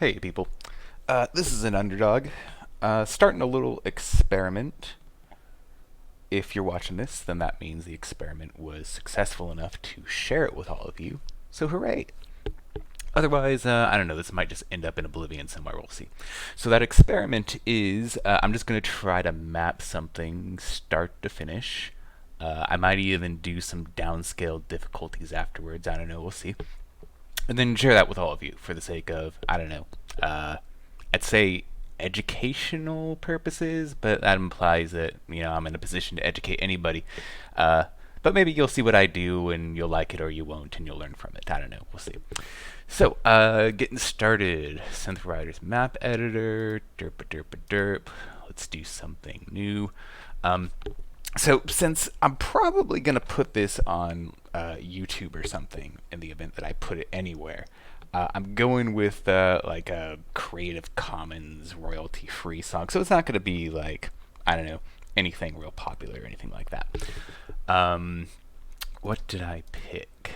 Hey people, this is an underdog, starting a little experiment. If you're watching this, then that means the experiment was successful enough to share it with all of you, so hooray! Otherwise, I don't know, this might just end up in oblivion somewhere, we'll see. So that experiment is, I'm just going to try to map something start to finish. I might even do some downscale difficulties afterwards, I don't know, we'll see. And then share that with all of you for the sake of, I don't know, I'd say educational purposes, but that implies that, I'm in a position to educate anybody. But maybe you'll see what I do and you'll like it or you won't and you'll learn from it. I don't know. We'll see. So, getting started. Synth Riders map editor. Derp derp derp. Let's do something new. So since I'm probably going to put this on YouTube or something in the event that I put it anywhere, I'm going with like a Creative Commons royalty-free song. So it's not going to be like, I don't know, anything real popular or anything like that. What did I pick?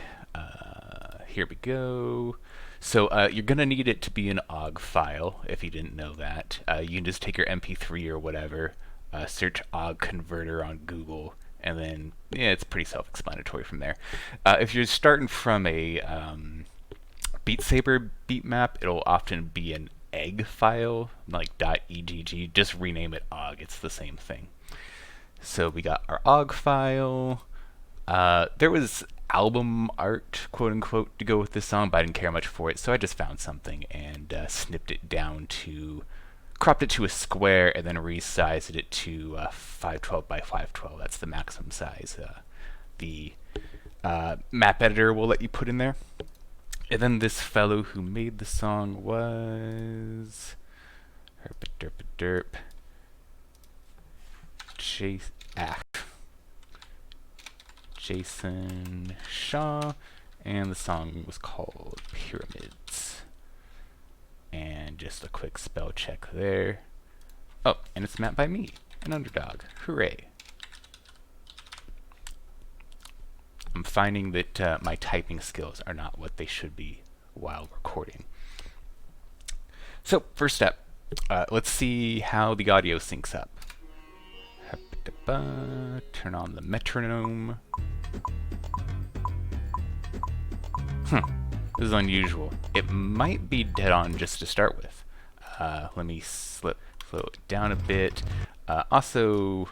Here we go. So you're going to need it to be an OGG file, if you didn't know that. You can just take your MP3 or whatever, search OGG converter on Google, and then, yeah, it's pretty self-explanatory from there. If you're starting from a Beat Saber beatmap, it'll often be an egg file, like .egg. Just rename it OGG, it's the same thing. So we got our OGG file. There was album art, quote unquote, to go with this song, but I didn't care much for it, so I just found something and snipped it down to, cropped it to a square, and then resized it to 512 by 512. That's the maximum size. The map editor will let you put in there. And then this fellow who made the song was derp Jason Shaw, and the song was called Pyramids. And just a quick spell check there. Oh, and it's mapped by me, an underdog. Hooray. I'm finding that my typing skills are not what they should be while recording. So, first step. Let's see how the audio syncs up. Turn on the metronome. This is unusual. It might be dead on just to start with. Let me slow it down a bit. Also,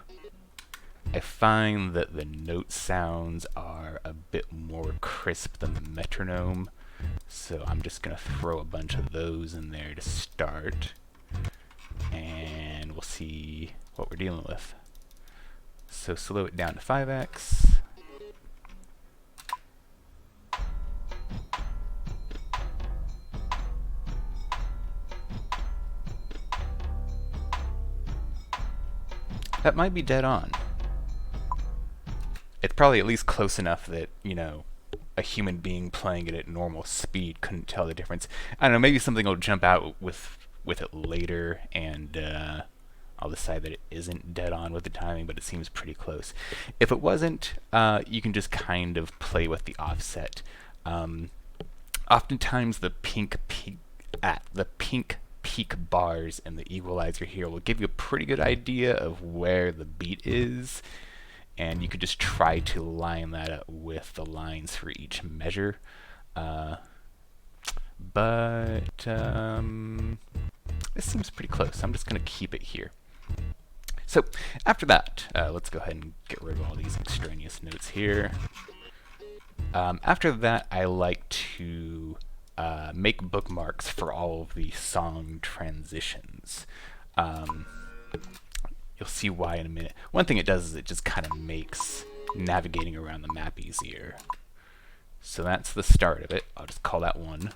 I find that the note sounds are a bit more crisp than the metronome, so I'm just going to throw a bunch of those in there to start, and we'll see what we're dealing with. So slow it down to 5x. That might be dead on. It's probably at least close enough that, a human being playing it at normal speed couldn't tell the difference. I don't know, maybe something will jump out with it later, and I'll decide that it isn't dead on with the timing, but it seems pretty close. If it wasn't, you can just kind of play with the offset. Oftentimes the pink peak bars in the equalizer here will give you a pretty good idea of where the beat is, and you could just try to line that up with the lines for each measure. But this seems pretty close. I'm just going to keep it here. So after that, let's go ahead and get rid of all these extraneous notes here. After that, I like to make bookmarks for all of the song transitions. You'll see why in a minute. One thing it does is it just kind of makes navigating around the map easier. So that's the start of it. I'll just call that 1.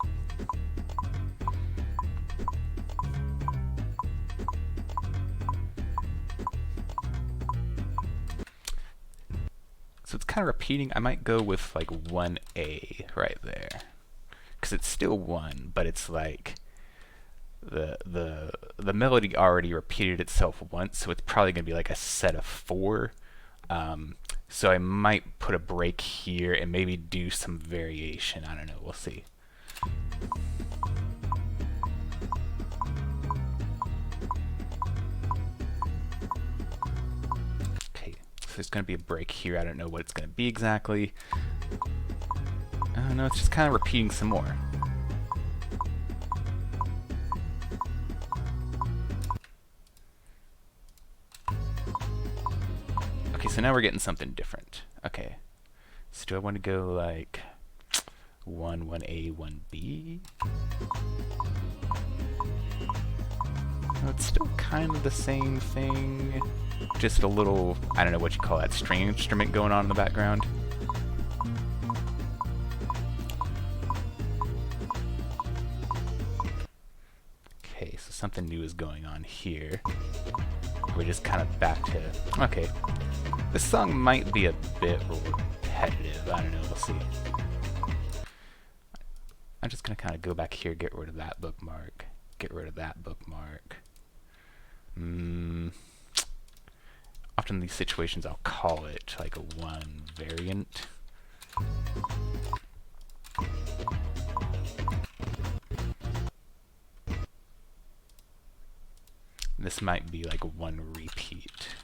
So it's kind of repeating. I might go with like 1A right there, because it's still 1, but it's like the melody already repeated itself once, so it's probably going to be like a set of 4. So I might put a break here and maybe do some variation. I don't know. We'll see. there's going to be a break here. I don't know what it's going to be exactly. No, it's just kind of repeating some more. Okay, so now we're getting something different. Okay, so do I want to go like 1A, 1B? No, it's still kind of the same thing. Just a little, I don't know what you call that, string instrument going on in the background. Okay, so something new is going on here. We're just kind of back to, okay, this song might be a bit repetitive. I don't know, we'll see. I'm just going to kind of go back here, get rid of that bookmark, get rid of that bookmark. Often in these situations I'll call it like a one variant. This might be like a one repeat.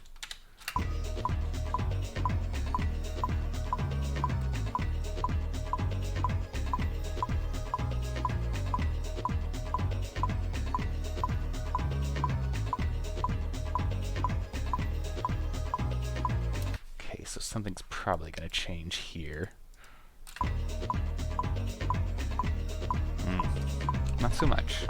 Okay, so something's probably going to change here. Not so much.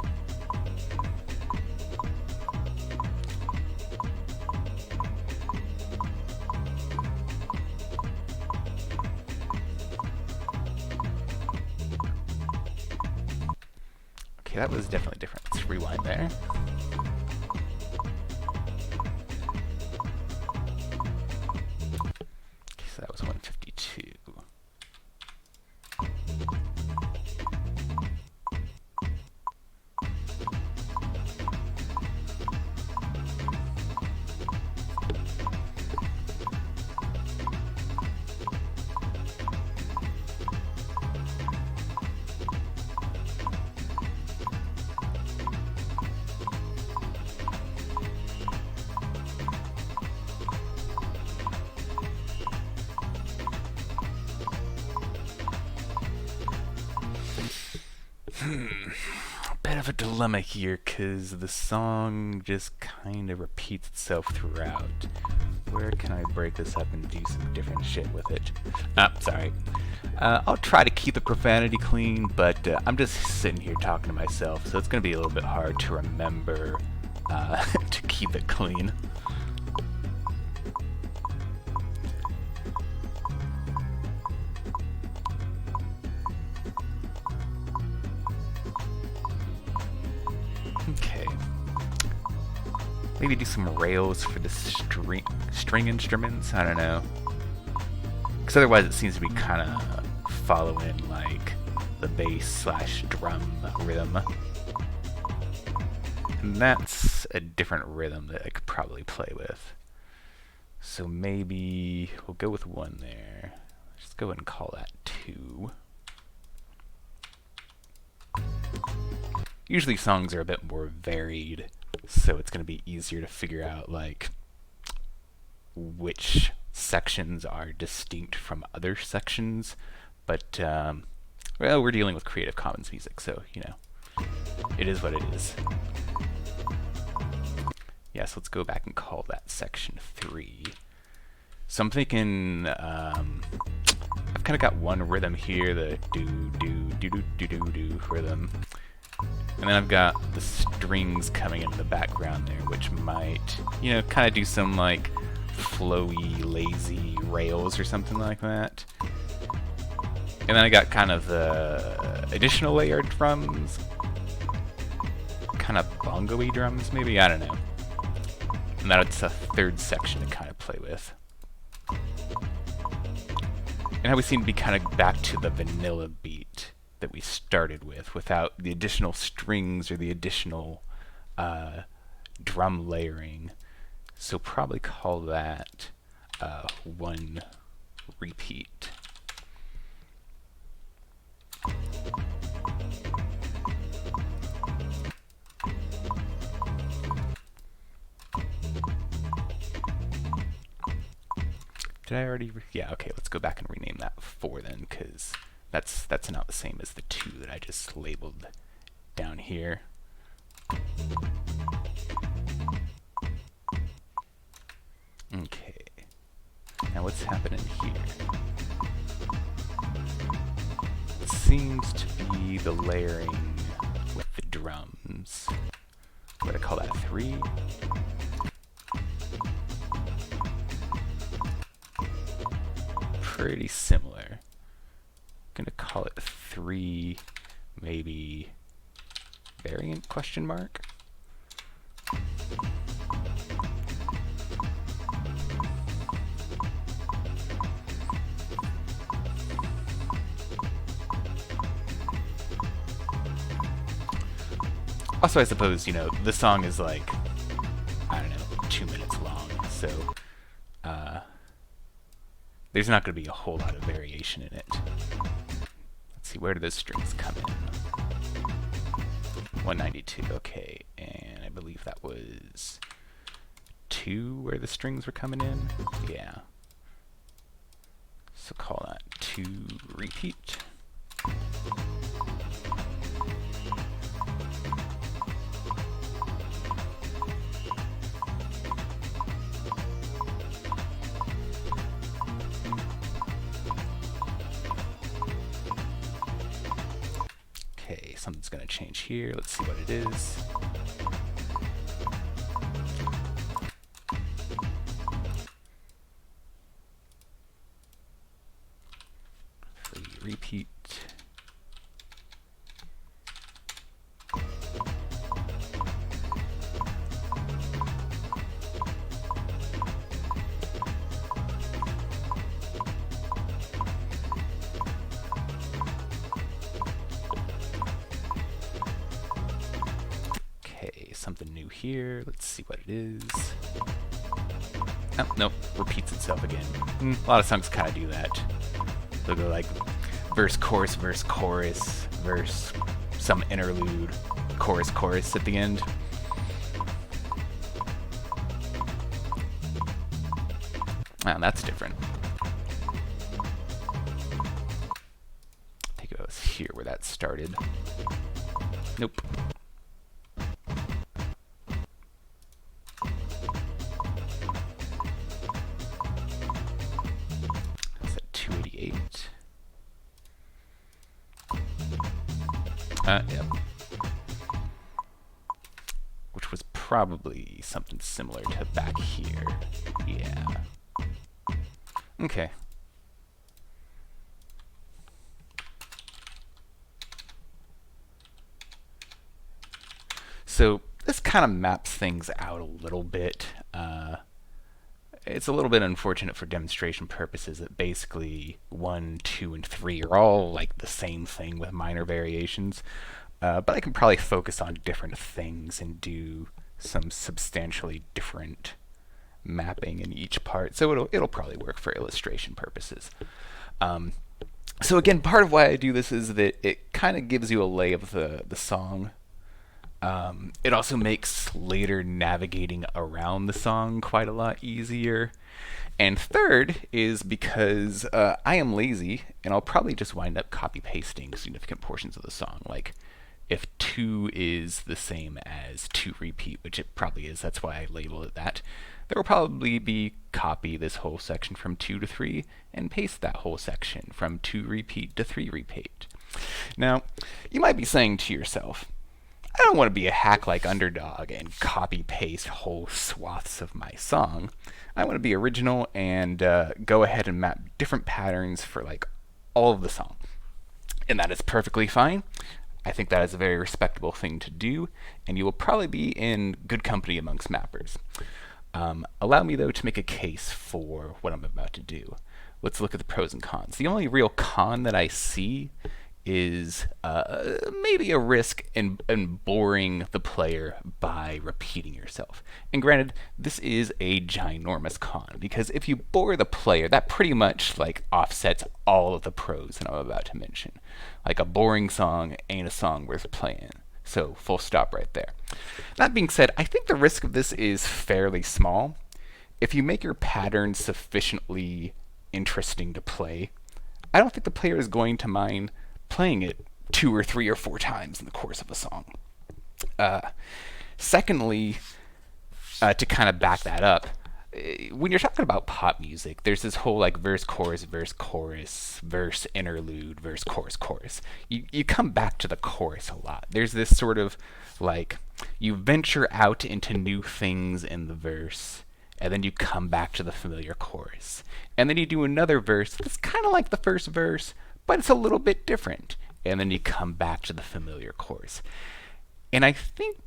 Okay, that was definitely different. Let's rewind there. Okay, so that was 152. A bit of a dilemma here, because the song just kind of repeats itself throughout. Where can I break this up and do some different shit with it? Sorry. I'll try to keep the profanity clean, but I'm just sitting here talking to myself, so it's going to be a little bit hard to remember to keep it clean. Okay. Maybe do some rails for the string instruments? I don't know. Because otherwise it seems to be kind of following like the bass/drum rhythm. And that's a different rhythm that I could probably play with. So maybe we'll go with 1 there. Let's go ahead and call that 2. Usually songs are a bit more varied, so it's going to be easier to figure out like which sections are distinct from other sections. But well, we're dealing with Creative Commons music, so you know, it is what it is. Yes, let's go back and call that section 3. So I'm thinking I've kind of got one rhythm here, the do do do do do do do rhythm. And then I've got the strings coming in the background there, which might, you know, kind of do some like flowy, lazy rails or something like that. And then I got kind of the additional layered drums, kind of bongo-y drums maybe, I don't know. And that's a third section to kind of play with. And how we seem to be kind of back to the vanilla beat that we started with, without the additional strings or the additional drum layering. So probably call that 1 repeat. Did I already? Yeah, okay, let's go back and rename that 4 then, because that's not the same as the 2 that I just labeled down here. Okay. Now what's happening here? It seems to be the layering with the drums. What do I call that? 3? Pretty similar. Gonna call it 3, maybe variant question mark. Also, I suppose, you know, the song is like, I don't know, 2 minutes long, so there's not going to be a whole lot of variation in it. Let's see, where do those strings come in? 192, okay, and I believe that was 2 where the strings were coming in? Yeah. So call that 2 repeat. Okay, something's going to change here. Let's see what it is. Repeat. Okay, something new here. Let's see what it is. Oh, nope, repeats itself again. A lot of songs kind of do that. They'll go like verse, chorus, verse, some interlude, chorus at the end. Ah, that's different. I think it was here where that started. Nope. That's at 288. Yep. Which was probably something similar to back here. Yeah. Okay. So this kind of maps things out a little bit. It's a little bit unfortunate for demonstration purposes that basically 1, 2, and 3 are all like the same thing with minor variations. But I can probably focus on different things and do some substantially different mapping in each part. So it'll probably work for illustration purposes. So again, part of why I do this is that it kind of gives you a lay of the song. It also makes later navigating around the song quite a lot easier. And third is because I am lazy, and I'll probably just wind up copy-pasting significant portions of the song. Like, if 2 is the same as 2 repeat, which it probably is, that's why I label it that, there will probably be copy this whole section from 2 to 3, and paste that whole section from 2 repeat to 3 repeat. Now, you might be saying to yourself, I don't want to be a hack like Underdog and copy-paste whole swaths of my song. I want to be original and go ahead and map different patterns for like all of the song. And that is perfectly fine. I think that is a very respectable thing to do, and you will probably be in good company amongst mappers. Allow me, though, to make a case for what I'm about to do. Let's look at the pros and cons. The only real con that I see is maybe a risk in boring the player by repeating yourself. And granted, this is a ginormous con, because if you bore the player, that pretty much like offsets all of the pros that I'm about to mention. Like, a boring song ain't a song worth playing. So, full stop right there. That being said, I think the risk of this is fairly small. if you make your pattern sufficiently interesting to play, I don't think the player is going to mind playing it 2 or 3 or 4 times in the course of a song. Uh, Secondly, to kind of back that up, when you're talking about pop music, there's this whole like verse, chorus, verse, interlude, verse, chorus. You come back to the chorus a lot. There's this sort of like you venture out into new things in the verse, and then you come back to the familiar chorus. And then you do another verse that's kind of like the first verse, but it's a little bit different. And then you come back to the familiar chorus. And I think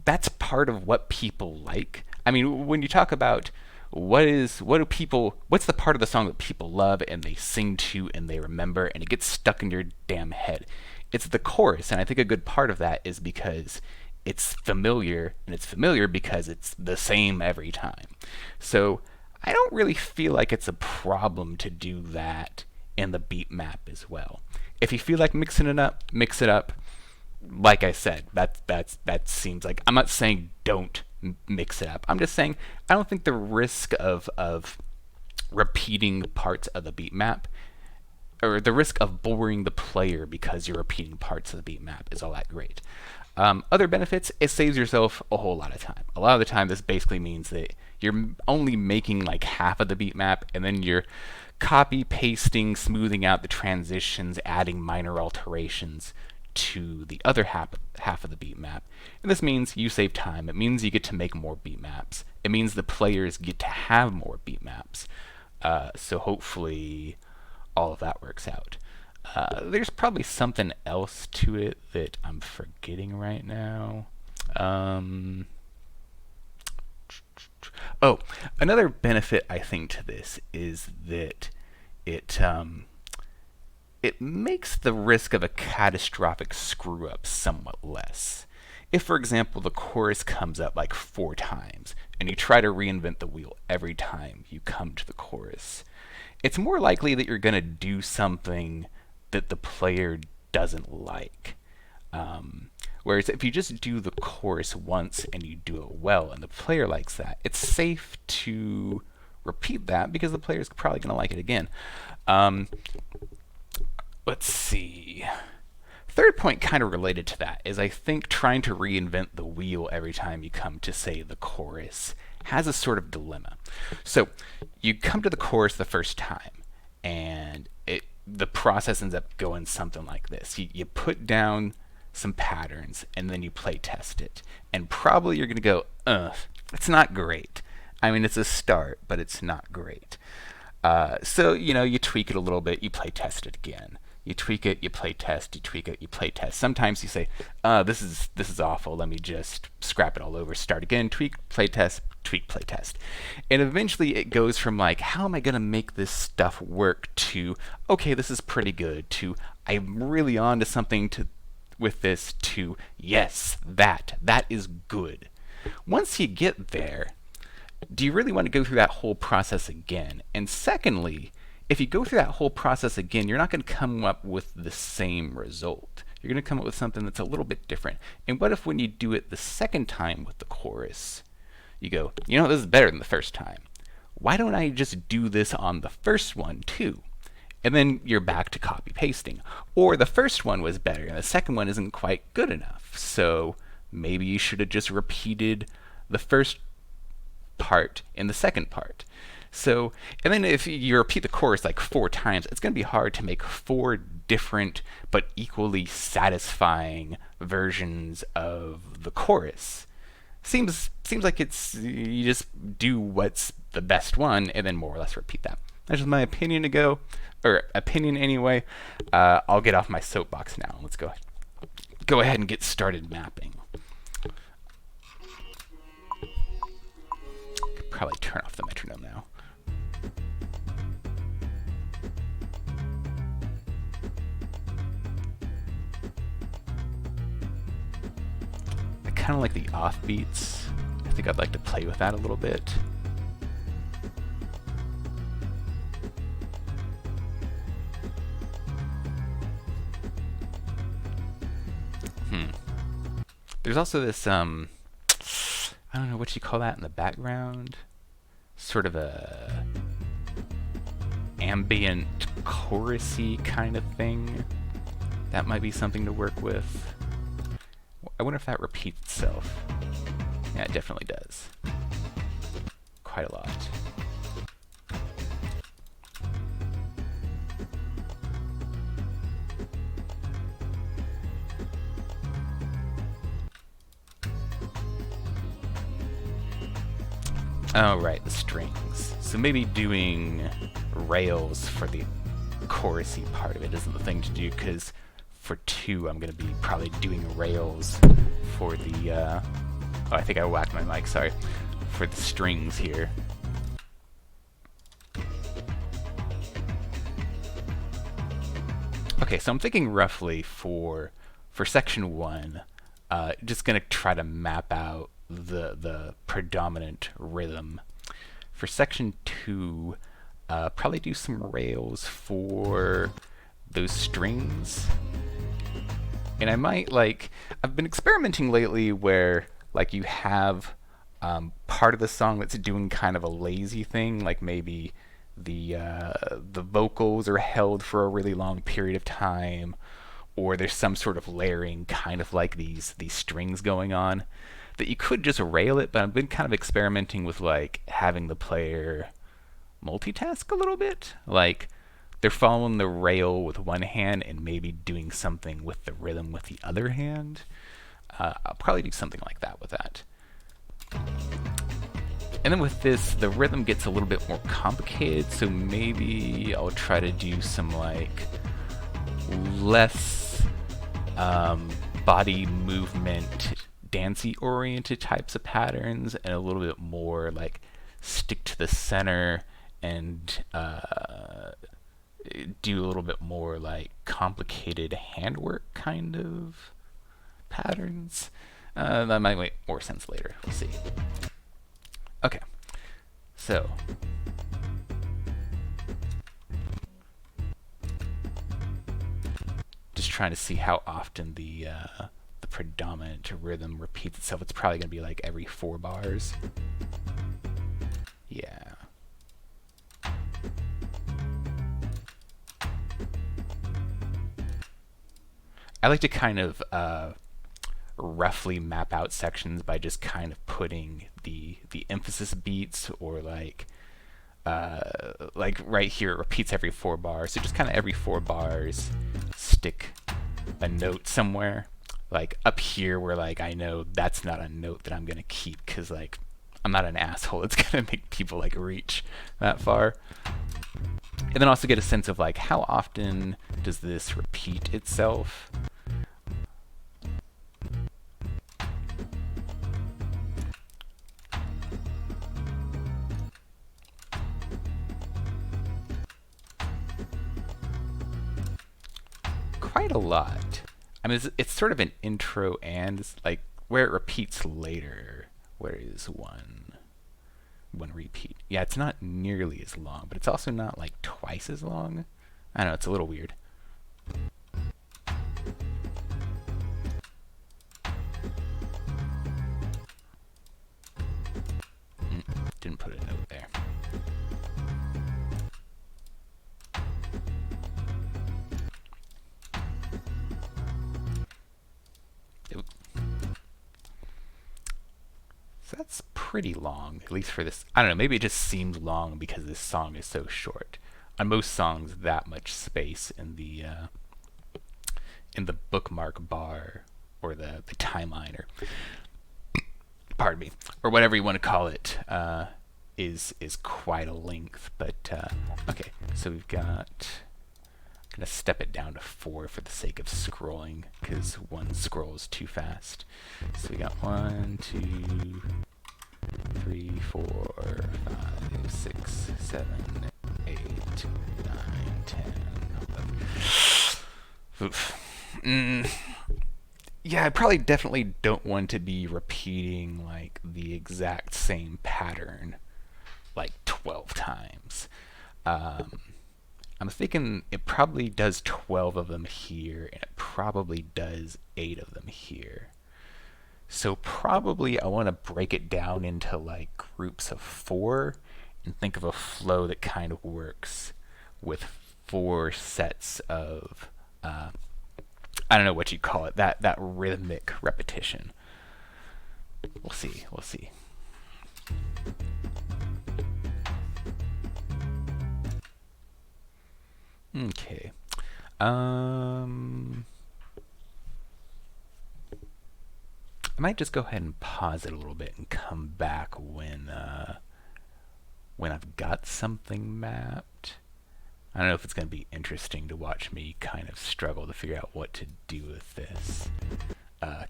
that's part of what people like. I mean, when you talk about what's the part of the song that people love and they sing to and they remember and it gets stuck in your damn head, it's the chorus. And I think a good part of that is because it's familiar, and it's familiar because it's the same every time. So I don't really feel like it's a problem to do that in the beat map as well. If you feel like mixing it up, mix it up. Like I said, that seems like, I'm not saying don't mix it up. I'm just saying I don't think the risk of repeating parts of the beat map, or the risk of boring the player because you're repeating parts of the beat map, is all that great. Other benefits, it saves yourself a whole lot of time. A lot of the time, this basically means that you're only making like half of the beat map, and then you're copy, pasting, smoothing out the transitions, adding minor alterations to the other half of the beat map. And this means you save time. It means you get to make more beat maps. It means the players get to have more beat maps. So hopefully all of that works out. There's probably something else to it that I'm forgetting right now. Oh, another benefit I think to this is that it makes the risk of a catastrophic screw up somewhat less. If, for example, the chorus comes up like 4 times and you try to reinvent the wheel every time you come to the chorus, it's more likely that you're going to do something that the player doesn't like. Whereas if you just do the chorus once and you do it well and the player likes that, it's safe to repeat that because the player's probably going to like it again. Let's see. Third point kind of related to that is I think trying to reinvent the wheel every time you come to, say, the chorus has a sort of dilemma. So you come to the chorus the first time and the process ends up going something like this. You put down some patterns and then you play test it. And probably you're going to go, it's not great. I mean, it's a start, but it's not great. So, you tweak it a little bit, you play test it again. You tweak it, you play test, you tweak it, you play test. Sometimes you say, this is awful, let me just scrap it all over, start again, tweak, play test, tweak, play test. And eventually it goes from like, how am I going to make this stuff work, to, okay, this is pretty good, to, I'm really on to something with this, to, yes, that is good. Once you get there, do you really want to go through that whole process again? And secondly, if you go through that whole process again, you're not going to come up with the same result. You're going to come up with something that's a little bit different. And what if when you do it the second time with the chorus, you go, this is better than the first time. Why don't I just do this on the first one too? And then you're back to copy pasting. Or the first one was better and the second one isn't quite good enough. So maybe you should have just repeated the first part in the second part. So, and then if you repeat the chorus like 4 times, it's going to be hard to make 4 different but equally satisfying versions of the chorus. Seems like you just do what's the best one and then more or less repeat that. That's just my opinion anyway. I'll get off my soapbox now. Let's go ahead and get started mapping. Could probably turn off the metronome now. I kind of like the offbeats. I think I'd like to play with that a little bit. There's also this, I don't know what you call that in the background. sort of a ambient chorusy kind of thing. That might be something to work with. I wonder if that repeats itself. Yeah, it definitely does. Quite a lot. Oh, right, the strings. So maybe doing rails for the chorusy part of it isn't the thing to do, because for 2, I'm going to be probably doing rails for the, oh, I think I whacked my mic, sorry, for the strings here. Okay, so I'm thinking roughly for section 1, just going to try to map out the predominant rhythm. For section 2, probably do some rails for those strings. And I might, like, I've been experimenting lately where, like, you have part of the song that's doing kind of a lazy thing, like maybe the vocals are held for a really long period of time, or there's some sort of layering, kind of like these strings going on, that you could just rail it. But I've been kind of experimenting with, like, having the player multitask a little bit, like they're following the rail with one hand and maybe doing something with the rhythm with the other hand. I'll probably do something like that with that. And then with this, the rhythm gets a little bit more complicated, so maybe I'll try to do some, like, less body movement, dancey oriented types of patterns, and a little bit more like stick to the center and do a little bit more like complicated handwork kind of patterns. That might make more sense later. We'll see. Okay, so just trying to see how often the predominant rhythm repeats itself. It's probably going to be like every 4 bars. Yeah. I like to kind of roughly map out sections by just kind of putting the emphasis beats, or like right here it repeats every 4 bars. So just kind of every 4 bars stick a note somewhere. Like up here where, like, I know that's not a note that I'm going to keep, because, like, I'm not an asshole. It's going to make people, like, reach that far. And then also get a sense of, like, how often does this repeat itself? Quite a lot. I mean, it's sort of an intro, and like where it repeats later. Where is one repeat? Yeah, it's not nearly as long, but it's also not like twice as long. I don't know, it's a little weird. Didn't put a note there. So that's pretty long, at least for this. I don't know, maybe it just seems long because this song is so short. On most songs, that much space in the bookmark bar, or the timeline, or pardon me, or whatever you want to call it, is quite a length. But okay, so we've got. I'm gonna step it down to 4 for the sake of scrolling, because 1 scrolls too fast. So we got 1, 2, 3, 4, 5, 6, 7, 8, 9, 10, 11. Oof. Yeah, I probably definitely don't want to be repeating like the exact same pattern like 12 times. I'm thinking it probably does 12 of them here, and it probably does 8 of them here. So probably I want to break it down into like groups of 4, and think of a flow that kind of works with 4 sets of I don't know what you'd call it, that rhythmic repetition. We'll see. We'll see. Okay. I might just go ahead and pause it a little bit and come back when I've got something mapped. I don't know if it's going to be interesting to watch me kind of struggle to figure out what to do with this.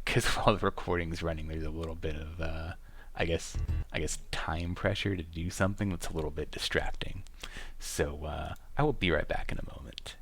Because while the recording's running, there's a little bit of, I guess time pressure to do something that's a little bit distracting. So I will be right back in a moment.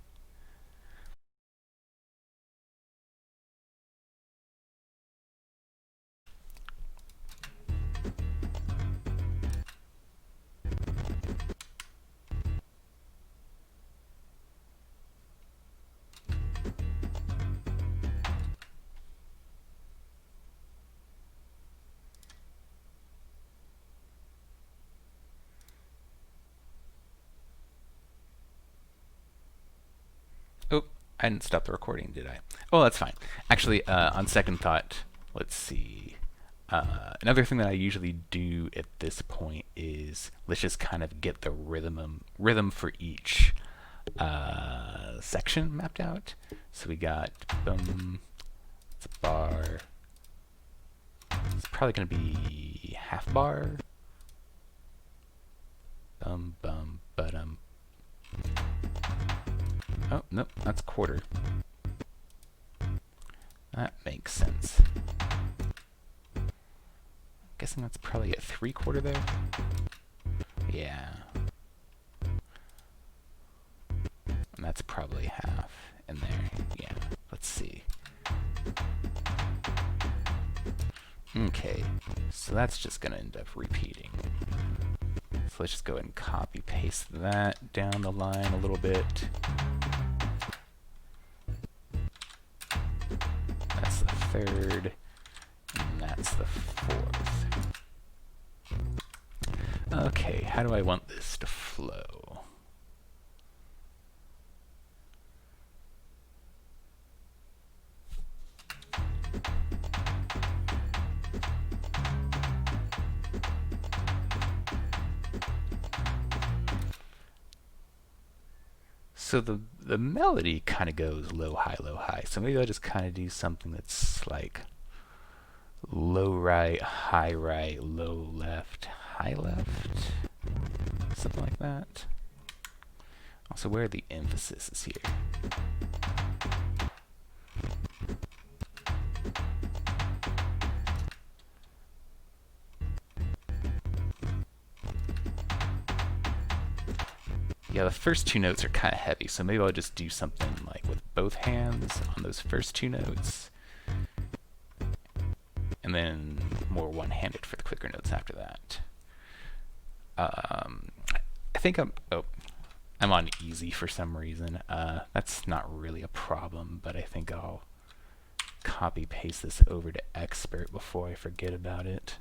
Oh, I didn't stop the recording, did I? Oh, that's fine. Actually, on second thought, let's see. Another thing that I usually do at this point is let's just kind of get the rhythm for each section mapped out. So we got boom, it's a bar. It's probably going to be half bar. Bum bum ba-dum. Oh, nope, that's quarter. That makes sense. Guessing that's probably a 3/4 there. Yeah. And that's probably half in there. Yeah, let's see. Okay, so that's just going to end up repeating. So let's just go ahead and copy paste that down the line a little bit. That's the third, and that's the fourth. Okay, how do I want this to flow? So the melody kind of goes low, high, low, high. So maybe I'll just kind of do something that's like low right, low left, high left. Something like that. Also, where are the emphases here? Yeah, the first 2 notes are kind of heavy, so maybe I'll just do something like with both hands on those first 2 notes, and then more one-handed for the quicker notes after that. I think I'm on easy for some reason. That's not really a problem, but I think I'll copy paste this over to expert before I forget about it.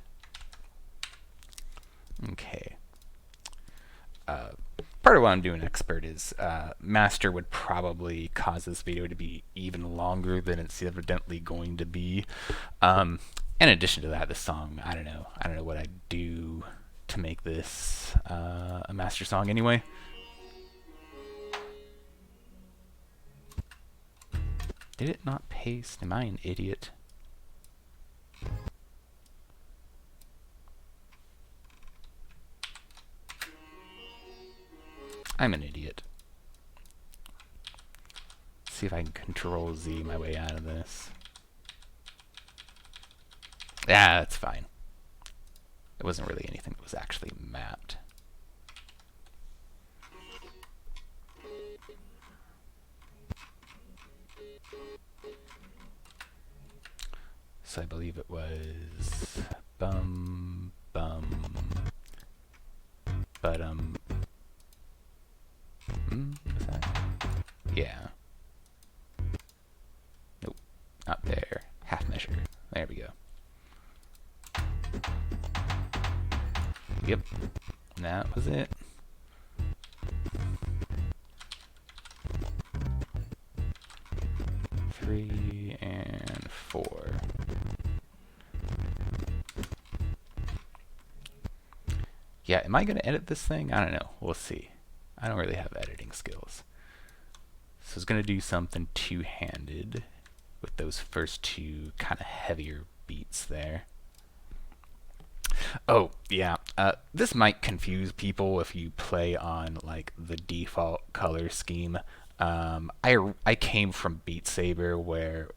Okay. Part of why I'm doing expert is master would probably cause this video to be even longer than it's evidently going to be. In addition to that, the song, I don't know what I'd do to make this a master song anyway. Did it not paste? Am I an idiot? I'm an idiot. Let's see if I can Control Z my way out of this. Yeah, that's fine. It wasn't really anything that was actually mapped. So I believe it was bum bum buttum. What's that? Yeah. Nope, not there. Half measure. There we go. Yep. That was it. Three and four. Yeah, am I going to edit this thing? I don't know. We'll see. I don't really have editing skills. So I was going to do something two-handed with those first two kind of heavier beats there. Oh, yeah. This might confuse people if you play on like the default color scheme. I came from Beat Saber where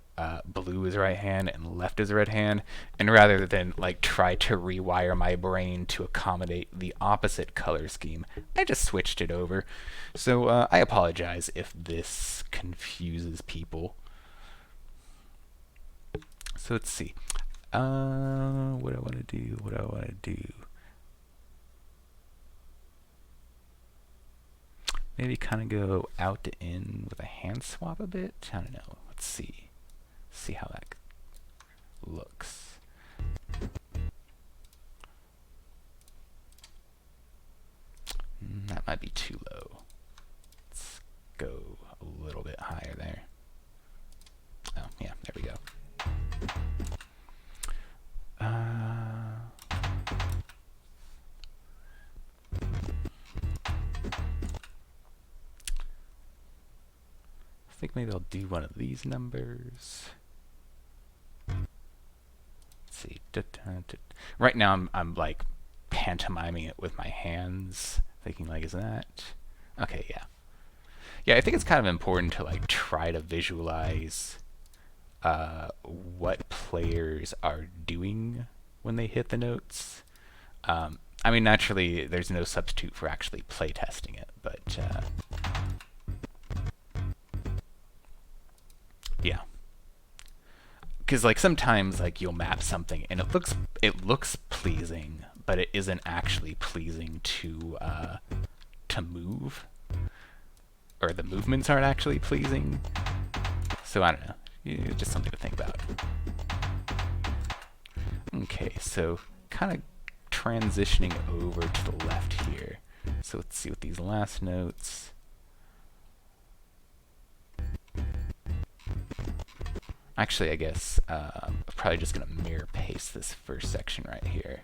blue is right hand and left is red hand, and rather than like try to rewire my brain to accommodate the opposite color scheme, I just switched it over. So I apologize if this confuses people. So let's see. What do I want to do? What do I want to do? Maybe kind of go out to in with a hand swap a bit. I don't know. Let's see. See how that looks. That might be too low. Let's go a little bit higher there. Oh, yeah, there we go. I think maybe I'll do one of these numbers. Let's see. Right now I'm like pantomiming it with my hands, thinking like, is that? Okay, yeah. Yeah, I think it's kind of important to like try to visualize what players are doing when they hit the notes. I mean, naturally, there's no substitute for actually playtesting it, but yeah, because like sometimes like you'll map something and it looks pleasing, but it isn't actually pleasing to move, or the movements aren't actually pleasing. So I don't know. Just something to think about. Okay, so kind of transitioning over to the left here. So let's see with these last notes. Actually, I guess I'm probably just going to mirror paste this first section right here.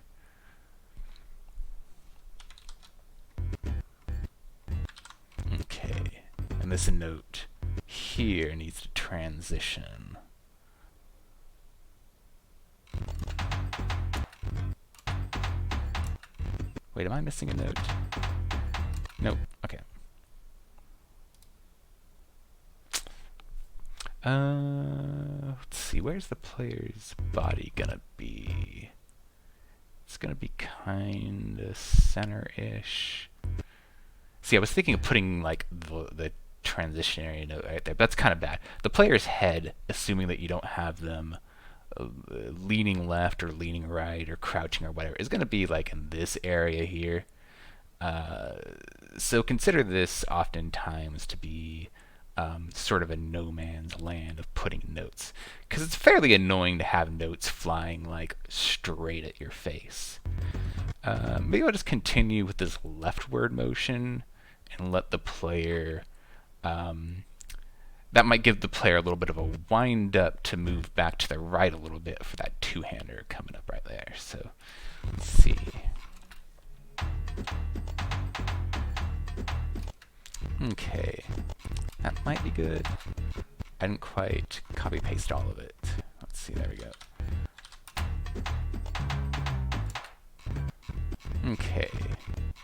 Okay, and this note here needs to transition. Wait, am I missing a note? Nope. Okay. Let's see. Where's the player's body gonna be? It's gonna be kinda center-ish. See, I was thinking of putting like the transitionary note right there, but that's kind of bad. The player's head, assuming that you don't have them leaning left or leaning right or crouching or whatever, is going to be like in this area here. So consider this oftentimes to be sort of a no man's land of putting notes, because it's fairly annoying to have notes flying like straight at your face. Maybe I'll just continue with this leftward motion and let the player that might give the player a little bit of a wind up to move back to the right a little bit for that two-hander coming up right there. So let's see. Okay, that might be good. I didn't quite copy paste all of it. Let's see, there we go. Okay,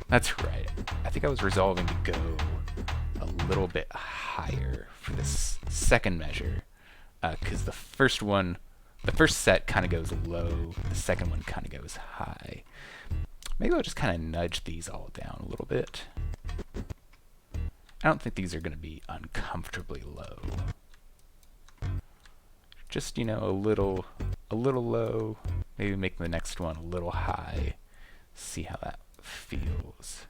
that's right. I think I was resolving to go a little bit higher for this second measure, because the first set kind of goes low, the second one kind of goes high. Maybe I'll just kind of nudge these all down a little bit. I don't think these are going to be uncomfortably low. Just, you know, a little low, maybe make the next one a little high. See how that feels.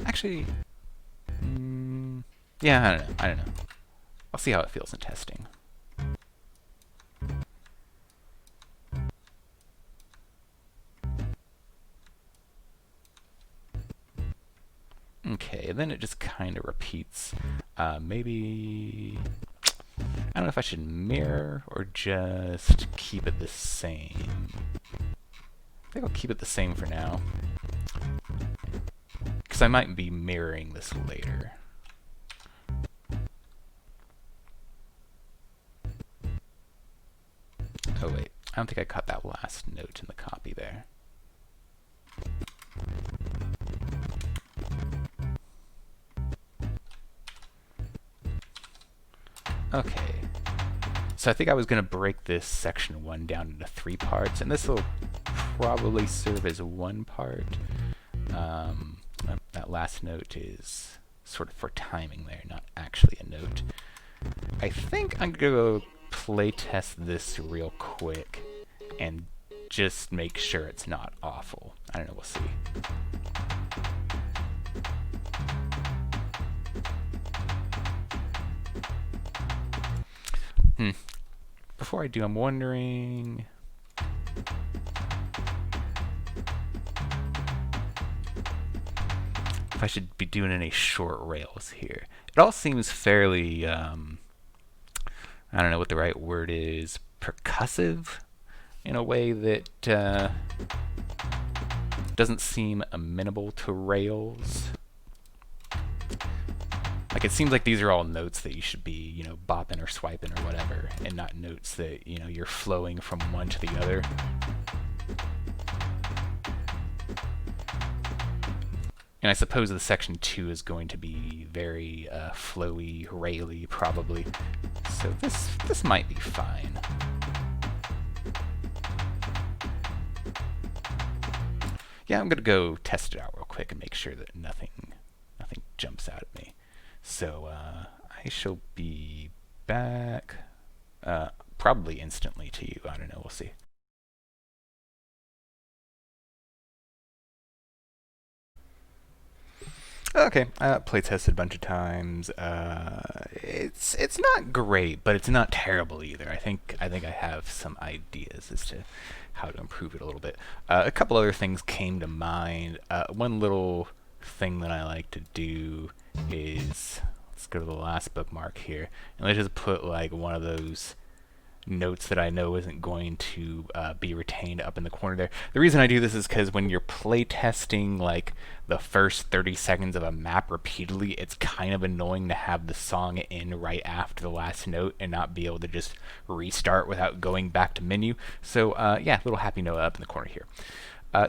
Actually, yeah, I don't know. I'll see how it feels in testing. and then it just kind of repeats. Maybe, I don't know if I should mirror or just keep it the same. I think I'll keep it the same for now, because I might be mirroring this later. Oh wait, I don't think I caught that last note in the copy there. Okay, so I think I was going to break this section 1 down into 3 parts, and this will probably serve as one part. That last note is sort of for timing there, not actually a note. I think I'm going to go play test this real quick and just make sure it's not awful. I don't know, we'll see. Before I do, I'm wondering... if I should be doing any short rails here. It all seems fairly, I don't know what the right word is, percussive, in a way that doesn't seem amenable to rails. Like, it seems like these are all notes that you should be, you know, bopping or swiping or whatever, and not notes that, you know, you're flowing from one to the other. And I suppose the section 2 is going to be very flowy, raily, probably. So this might be fine. Yeah, I'm gonna go test it out real quick and make sure that nothing jumps out at me. So I shall be back probably instantly to you. I don't know. We'll see. Okay, play tested a bunch of times. It's not great, but it's not terrible either. I think I have some ideas as to how to improve it a little bit. A couple other things came to mind. One little thing that I like to do is, let's go to the last bookmark here, and let's just put like one of those notes that I know isn't going to be retained up in the corner there. The reason I do this is because when you're play testing like the first 30 seconds of a map repeatedly, it's kind of annoying to have the song end right after the last note and not be able to just restart without going back to menu. So yeah, little happy note up in the corner here.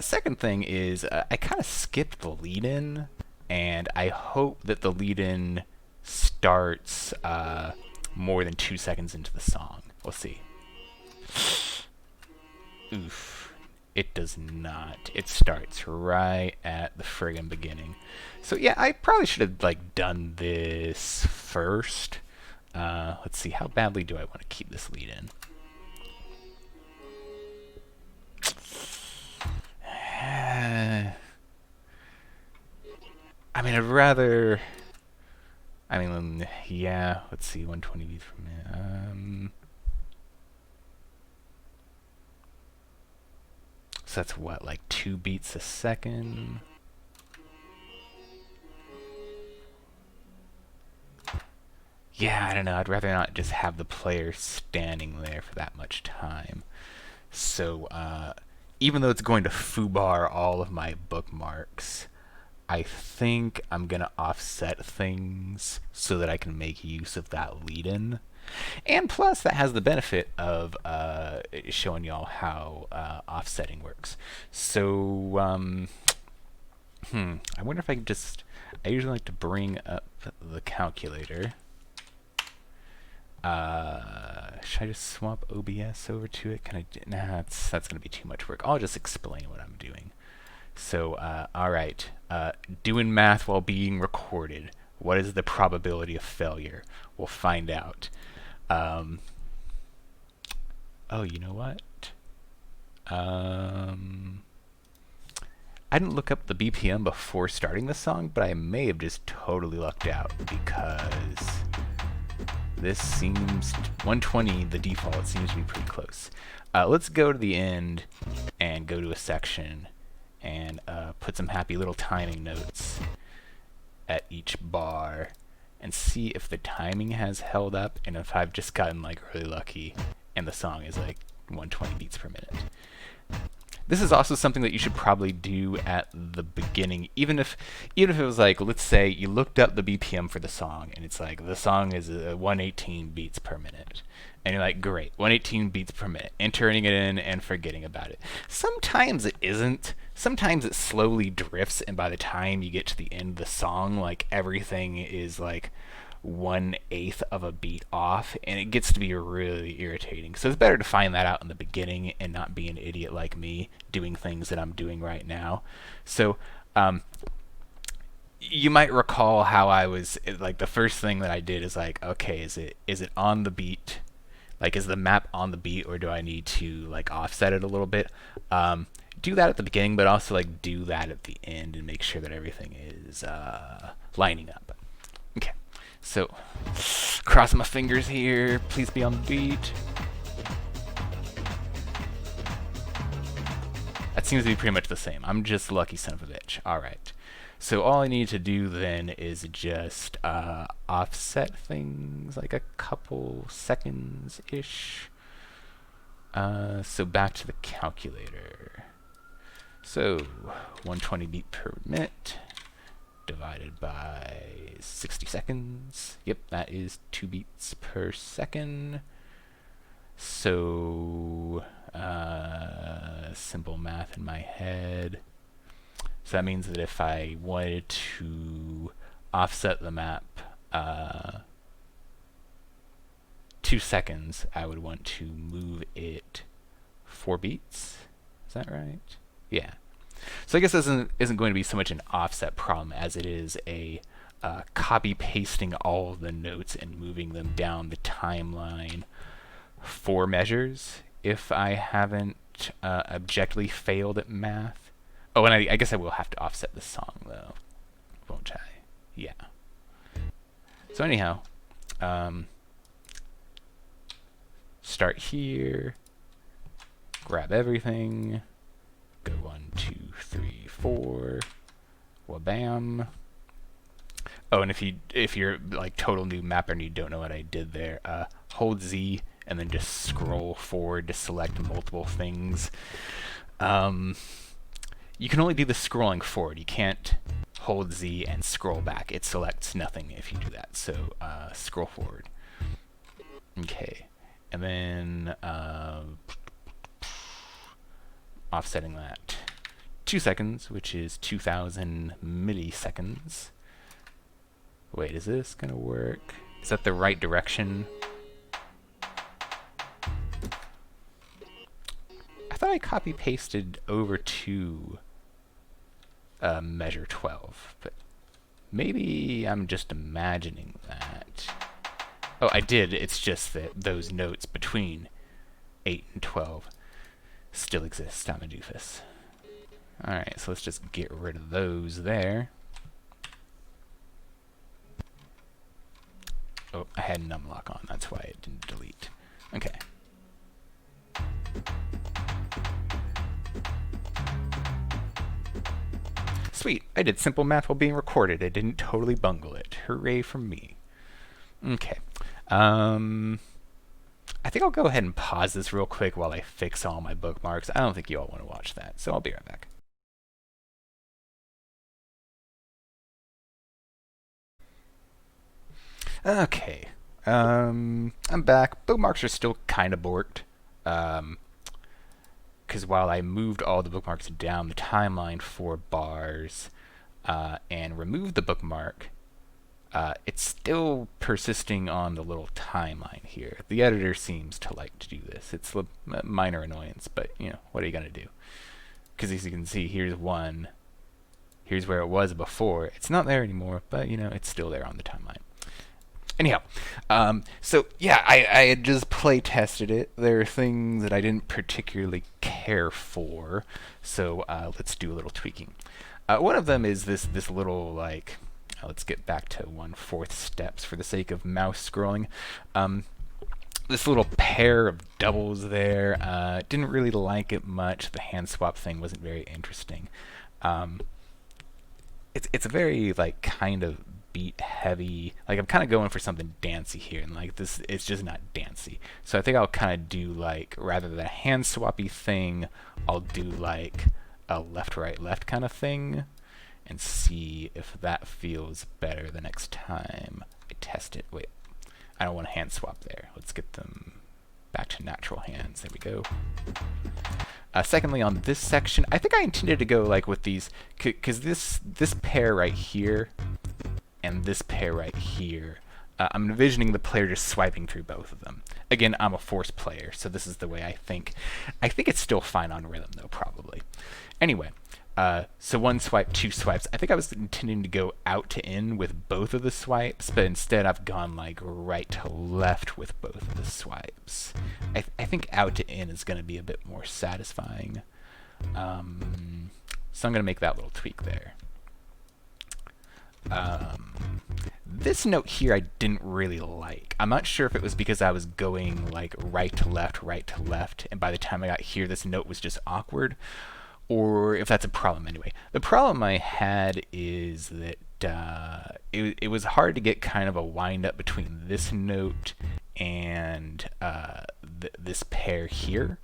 Second thing is I kind of skipped the lead-in, and I hope that the lead-in starts more than 2 seconds into the song. We'll see. Oof. It does not. It starts right at the friggin' beginning. So yeah, I probably should have like done this first. Let's see, how badly do I want to keep this lead in? I mean, I'd rather... I mean, yeah, let's see, 120 beats per minute. So that's what, like 2 beats a second? Yeah, I don't know, I'd rather not just have the player standing there for that much time. So, even though it's going to foobar all of my bookmarks, I think I'm going to offset things so that I can make use of that lead-in. And plus, that has the benefit of showing y'all how offsetting works. So, I wonder if I can just... I usually like to bring up the calculator. Should I just swap OBS over to it? Can I... Nah, that's going to be too much work. I'll just explain what I'm doing. So, alright. Doing math while being recorded. What is the probability of failure? We'll find out. Oh, you know what? I didn't look up the BPM before starting the song, but I may have just totally lucked out because this seems 120, the default, seems to be pretty close. Let's go to the end and go to a section and put some happy little timing notes. at each bar and see if the timing has held up and if I've just gotten like really lucky and the song is like 120 beats per minute. This is also something that you should probably do at the beginning, even if it was like, let's say you looked up the BPM for the song and it's like the song is 118 beats per minute. And you're like, great, 118 beats per minute, entering it in and forgetting about it. Sometimes it isn't. Sometimes it slowly drifts, and by the time you get to the end of the song, like everything is like 1/8 of a beat off, and it gets to be really irritating. So it's better to find that out in the beginning and not be an idiot like me doing things that I'm doing right now. So you might recall how I was like, the first thing that I did is like, okay, is it on the beat? Like, is the map on the beat, or do I need to like offset it a little bit? Do that at the beginning, but also like do that at the end and make sure that everything is lining up. Okay, so cross my fingers here. Please be on the beat. That seems to be pretty much the same. I'm just lucky son of a bitch. All right. So all I need to do then is just offset things like a couple seconds-ish. So back to the calculator. So 120 beat per minute divided by 60 seconds. Yep, that is 2 beats per second. So simple math in my head. So that means that if I wanted to offset the map 2 seconds, I would want to move it 4 beats. Is that right? Yeah. So I guess this isn't going to be so much an offset problem as it is a copy pasting all of the notes and moving them down the timeline 4 measures if I haven't objectively failed at math. Oh, and I guess I will have to offset the song, though, won't I? Yeah. So anyhow, start here, grab everything, go 1, 2, 3, 4, wabam. Oh, and if you're like total new mapper and you don't know what I did there, hold Z and then just scroll forward to select multiple things. You can only do the scrolling forward. You can't hold Z and scroll back. It selects nothing if you do that. So scroll forward. Okay. And then offsetting that 2 seconds, which is 2,000 milliseconds. Wait, is this going to work? Is that the right direction? I thought I copy-pasted over to measure 12, but maybe I'm just imagining that. Oh, I did. It's just that those notes between 8 and 12 still exist. I'm a doofus. Alright, so let's just get rid of those there. Oh, I had numlock on. That's why it didn't delete. Okay. Sweet, I did simple math while being recorded. I didn't totally bungle it. Hooray for me. Okay. I think I'll go ahead and pause this real quick while I fix all my bookmarks. I don't think you all want to watch that, so I'll be right back. Okay. I'm back. Bookmarks are still kind of borked. Because while I moved all the bookmarks down the timeline 4 bars and removed the bookmark, it's still persisting on the little timeline here. The editor seems to like to do this. It's a minor annoyance, but you know, what are you going to do? Because as you can see, here's one. Here's where it was before. It's not there anymore, but you know, it's still there on the timeline. Anyhow, so yeah, I had just play tested it. There are things that I didn't particularly care for, so let's do a little tweaking. One of them is this little like, let's get back to 1/4 steps for the sake of mouse scrolling. This little pair of doubles there, didn't really like it much. The hand swap thing wasn't very interesting. it's a very like kind of beat heavy. Like I'm kind of going for something dancey here, and like this, it's just not dancey. So I think I'll kind of do like rather than a hand swappy thing, I'll do like a left right left kind of thing, and see if that feels better the next time I test it. Wait, I don't want a hand swap there. Let's get them back to natural hands. There we go. Secondly, on this section, I think I intended to go like with these, because this pair right here and this pair right here, I'm envisioning the player just swiping through both of them. Again, I'm a force player, so this is the way I think. I think it's still fine on rhythm, though, probably. Anyway, so one swipe, two swipes. I think I was intending to go out to in with both of the swipes, but instead I've gone like right to left with both of the swipes. I think out to in is going to be a bit more satisfying. So I'm going to make that little tweak there. This note here I didn't really like. I'm not sure if it was because I was going like right to left, and by the time I got here this note was just awkward, or if that's a problem anyway. The problem I had is that it was hard to get kind of a wind up between this note and this pair here.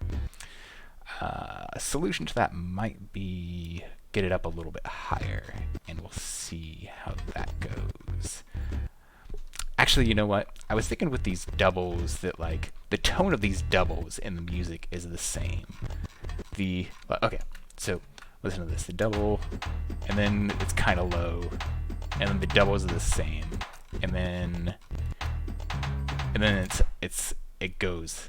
A solution to that might be get it up a little bit higher, and we'll see how that goes. Actually, you know what? I was thinking with these doubles that like the tone of these doubles in the music is the same. Okay, so listen to this. The double, and then it's kind of low, and then the doubles are the same, and then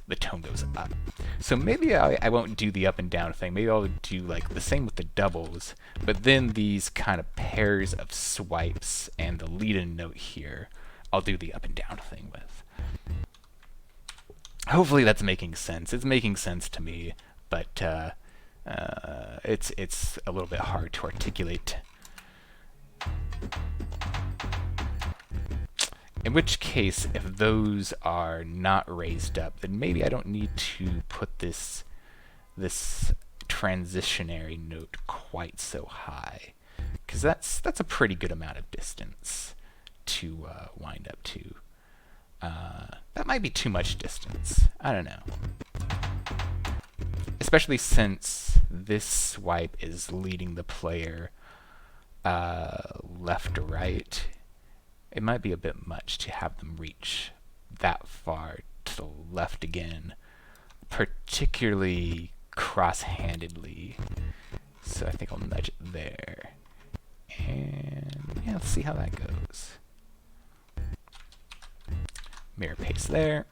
the tone goes up. So maybe I won't do the up and down thing. Maybe I'll do like the same with the doubles, but then these kind of pairs of swipes and the lead-in note here, I'll do the up and down thing with. Hopefully that's making sense. It's making sense to me, but it's a little bit hard to articulate. In which case, if those are not raised up, then maybe I don't need to put this transitionary note quite so high, because that's a pretty good amount of distance to wind up to. That might be too much distance. I don't know. Especially since this swipe is leading the player left to right. It might be a bit much to have them reach that far to the left again, particularly cross-handedly. So I think I'll nudge it there. And yeah, let's see how that goes. Mirror paste there.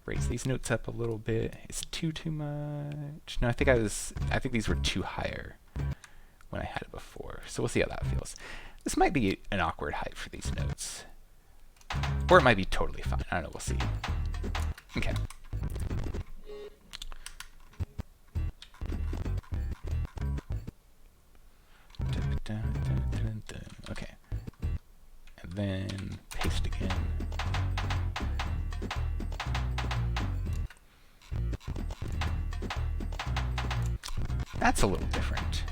Raise these notes up a little bit. Is too much? No, I think these were too higher when I had it before. So we'll see how that feels. This might be an awkward height for these notes. Or it might be totally fine. I don't know, we'll see. Okay. Okay. And then paste again. That's a little different.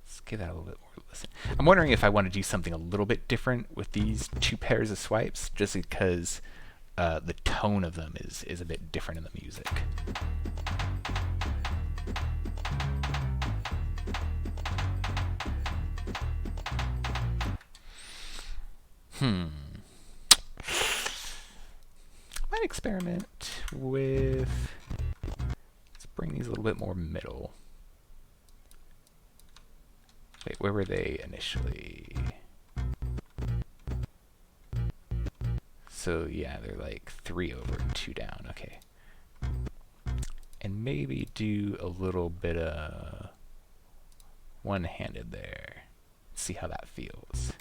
Let's give that a little bit more listen. I'm wondering if I want to do something a little bit different with these two pairs of swipes, just because the tone of them is a bit different in the music. I might experiment with, let's bring these a little bit more middle. Wait, where were they initially? So yeah, they're like 3 over and 2 down. Okay. And maybe do a little bit of one-handed there. See how that feels.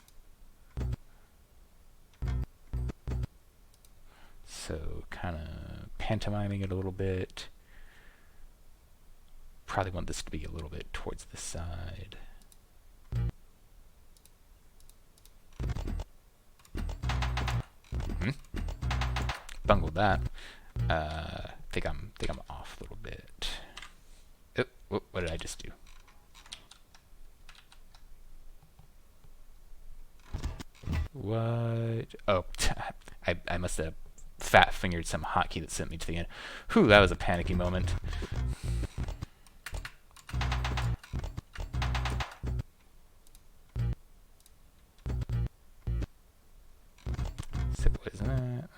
So kind of pantomiming it a little bit. Probably want this to be a little bit towards the side. Bungled that. Think I'm off a little bit. Oh, what did I just do? What? Oh, I must have fat fingered some hotkey that sent me to the end. Whew, that was a panicky moment. So what is that?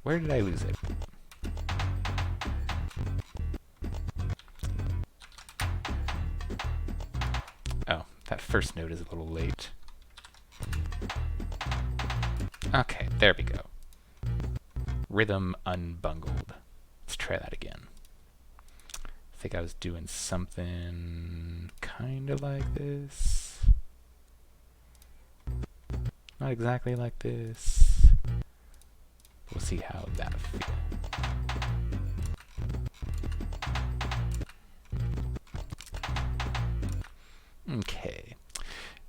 Where did I lose it? Oh, that first note is a little late. Okay, there we go. Rhythm unbungled. Let's try that again. I think I was doing something kind of like this. Not exactly like this. We'll see how that feels. Okay.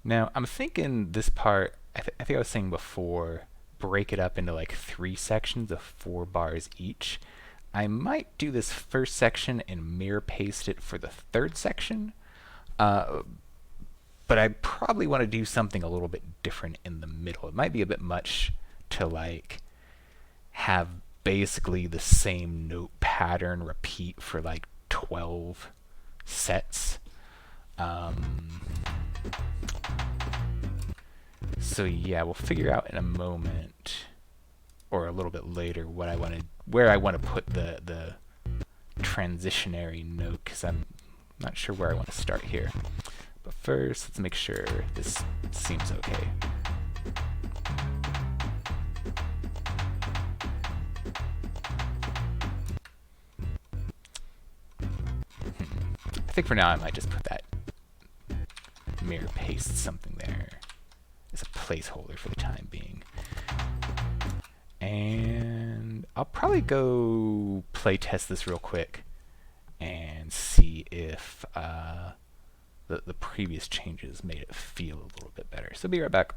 Now, I'm thinking this part, I think I was saying before, break it up into like 3 sections of 4 bars each. I might do this first section and mirror paste it for the 3rd section. But I probably want to do something a little bit different in the middle. It might be a bit much to like have basically the same note pattern repeat for like 12 sets. So yeah, we'll figure out in a moment, or a little bit later, what I want to, where I want to put the transitionary note, because I'm not sure where I want to start here. But first, let's make sure this seems okay. I think for now I might just put that mirror paste something there as a placeholder for the time being. And I'll probably go play test this real quick and see if the previous changes made it feel a little bit better. So be right back.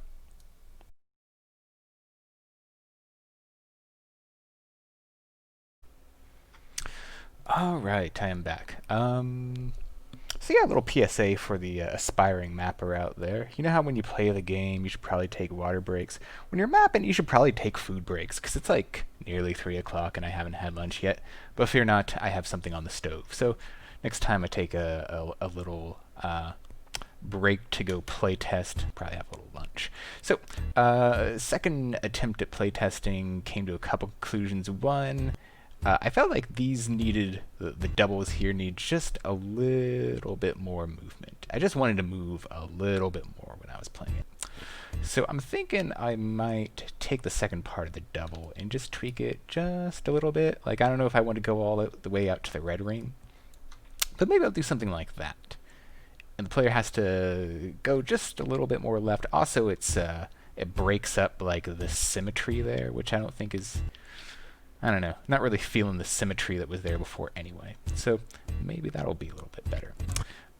Alright, I am back. So yeah, a little PSA for the aspiring mapper out there. You know how when you play the game, you should probably take water breaks? When you're mapping, you should probably take food breaks, because it's like nearly 3 o'clock and I haven't had lunch yet. But fear not, I have something on the stove. So next time I take a little break to go play test, probably have a little lunch. So second attempt at play testing came to a couple conclusions. One, I felt like these needed, the doubles here need just a little bit more movement. I just wanted to move a little bit more when I was playing it. So I'm thinking I might take the second part of the double and just tweak it just a little bit. Like, I don't know if I want to go all the way out to the red ring, but maybe I'll do something like that. And the player has to go just a little bit more left. Also, it breaks up like the symmetry there, which I don't think is, I don't know, not really feeling the symmetry that was there before anyway. So maybe that'll be a little bit better.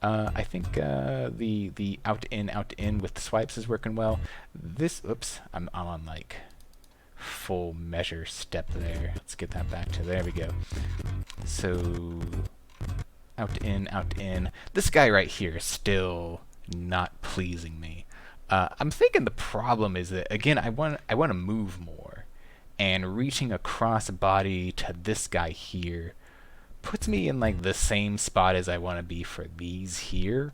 I think the out to in with the swipes is working well. This, oops, I'm on like full measure step there. Let's get that back to, there we go. So out to in. This guy right here is still not pleasing me. I'm thinking the problem is that, again, I want to move more, and reaching across body to this guy here puts me in like the same spot as I want to be for these here,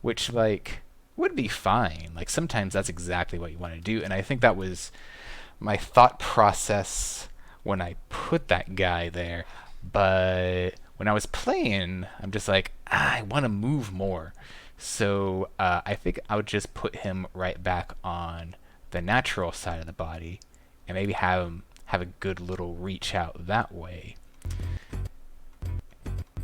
which like would be fine. Like sometimes that's exactly what you want to do, and I think that was my thought process when I put that guy there. But when I was playing, I'm just like, I want to move more. So I think I would just put him right back on the natural side of the body and maybe have him have a good little reach out that way.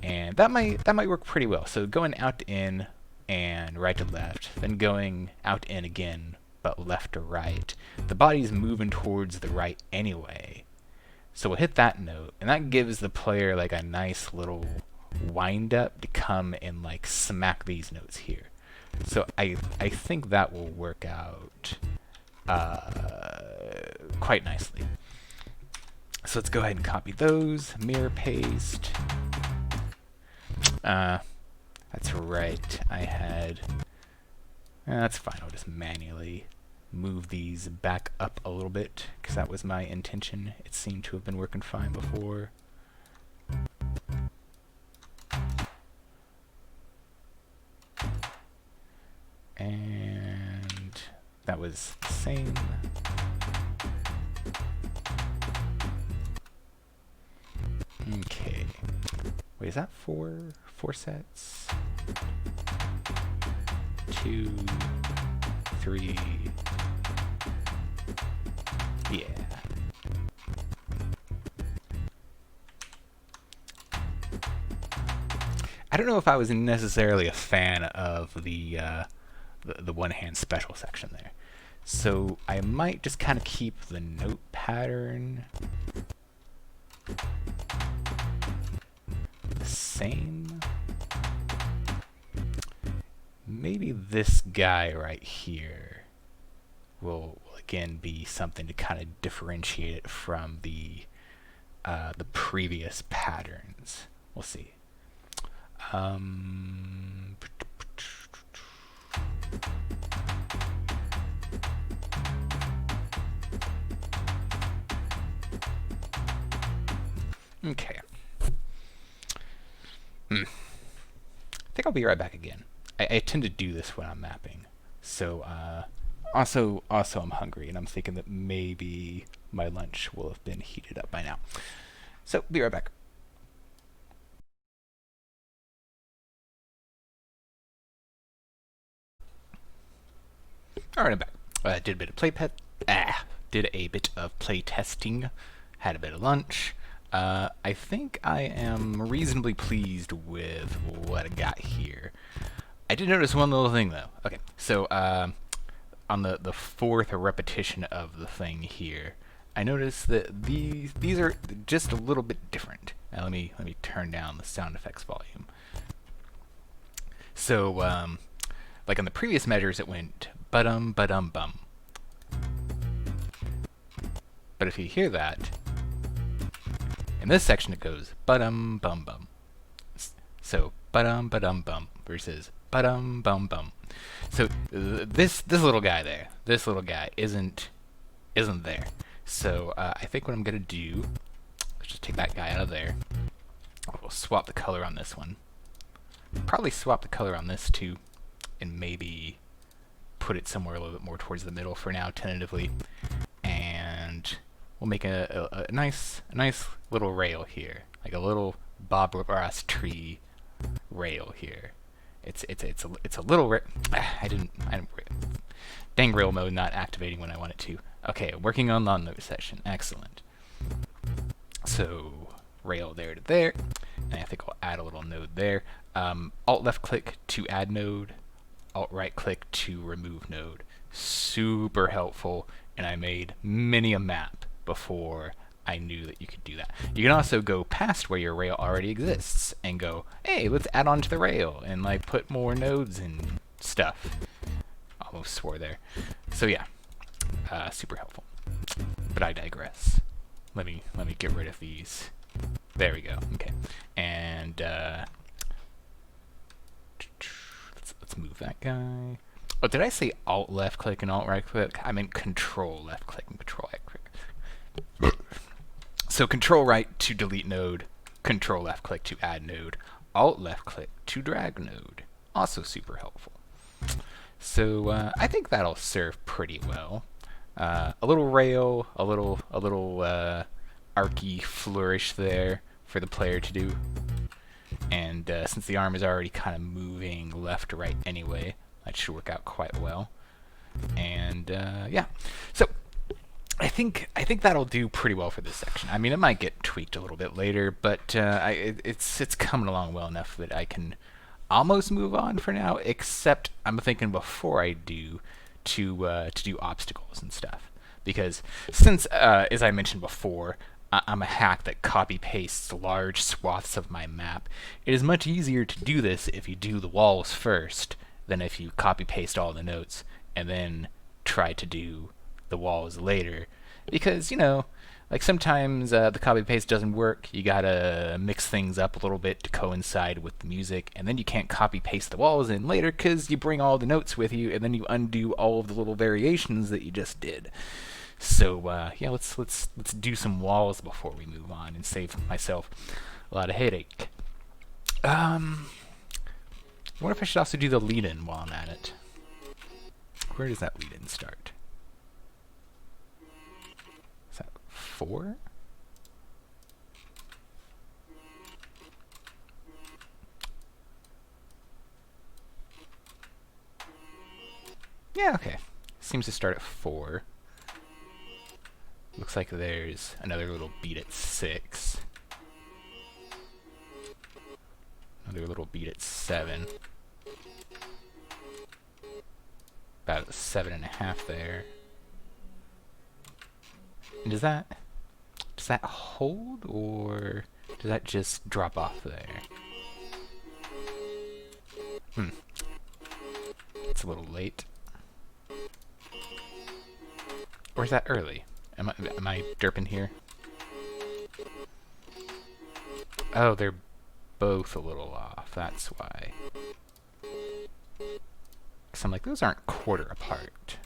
And that might work pretty well. So going out to in and right to left, then going out to in again, but left to right. The body's moving towards the right anyway. So we'll hit that note, and that gives the player like a nice little wind up to come and like smack these notes here. So I think that will work out quite nicely. So let's go ahead and copy those, mirror paste. That's right, I had... that's fine, I'll just manually move these back up a little bit, because that was my intention. It seemed to have been working fine before. And that was the same. Okay. Wait, is that four sets? 2, 3. Yeah. I don't know if I was necessarily a fan of the one-hand special section there. So I might just kind of keep the note pattern the same. Maybe this guy right here will again be something to kind of differentiate it from the previous patterns. We'll see. Okay. I think I'll be right back again. I tend to do this when I'm mapping. So, also I'm hungry, and I'm thinking that maybe my lunch will have been heated up by now. So, be right back. Alright, I'm back. Did a bit of play testing. Had a bit of lunch. I think I am reasonably pleased with what I got here. I did notice one little thing though. Okay, so on the fourth repetition of the thing here, I noticed that these are just a little bit different. Now let me turn down the sound effects volume. So like on the previous measures, it went ba-dum ba-dum bum. But if you hear that, in this section it goes ba-dum bum bum. So ba-dum ba-dum bum versus ba-dum bum bum. So this little guy there, this little guy isn't there. So I think what I'm gonna do, let's just take that guy out of there. We'll swap the color on this one. Probably swap the color on this too, and maybe put it somewhere a little bit more towards the middle for now, tentatively. And we'll make a nice little rail here, like a little Bob Ross tree rail here. It's a little dang rail mode not activating when I want it to. Okay, working on the node section. Excellent. So rail there to there, and I think I'll add a little node there. Alt left click to add node, alt right click to remove node. Super helpful, and I made many a map before I knew that you could do that. You can also go past where your rail already exists and go, hey, let's add on to the rail and like put more nodes and stuff. Almost swore there. So yeah, super helpful. But I digress. Let me get rid of these. There we go. Okay, and let's move that guy. Oh, did I say alt left click and alt right click? I meant control left click and control right click. So control right to delete node, control left click to add node, alt left click to drag node. Also super helpful. So I think that'll serve pretty well. A little rail, a little archy flourish there for the player to do. And since the arm is already kind of moving left to right anyway, that should work out quite well. And yeah, so I think that'll do pretty well for this section. I mean, it might get tweaked a little bit later, but it's coming along well enough that I can almost move on for now. Except I'm thinking before I do to do obstacles and stuff, because since as I mentioned before, I'm a hack that copy pastes large swaths of my map. It is much easier to do this if you do the walls first than if you copy paste all the notes and then try to do the walls later, because like sometimes the copy paste doesn't work. You gotta mix things up a little bit to coincide with the music, and then you can't copy paste the walls in later because you bring all the notes with you, and then you undo all of the little variations that you just did. So yeah, let's do some walls before we move on and save myself a lot of headache. I wonder if I should also do the lead-in while I'm at it. Where does that lead-in start? Is that 4? Yeah, okay. Seems to start at 4. Looks like there's another little beat at 6. Another little beat at 7. About 7.5 there. And does that hold, or does that just drop off there? It's a little late. Or is that early? Am I derping here? Oh, they're both a little off. That's why. So I'm like, those aren't quarter apart.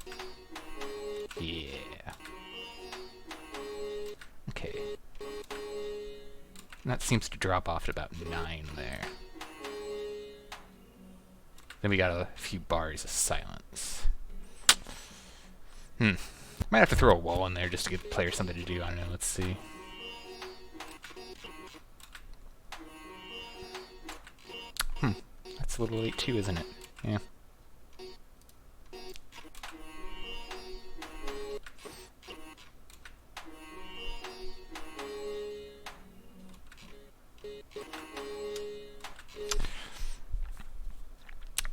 Yeah. Okay. And that seems to drop off at about 9 there. Then we got a few bars of silence. Might have to throw a wall in there just to give the player something to do. I don't know. Let's see. That's a little late too, isn't it? Yeah.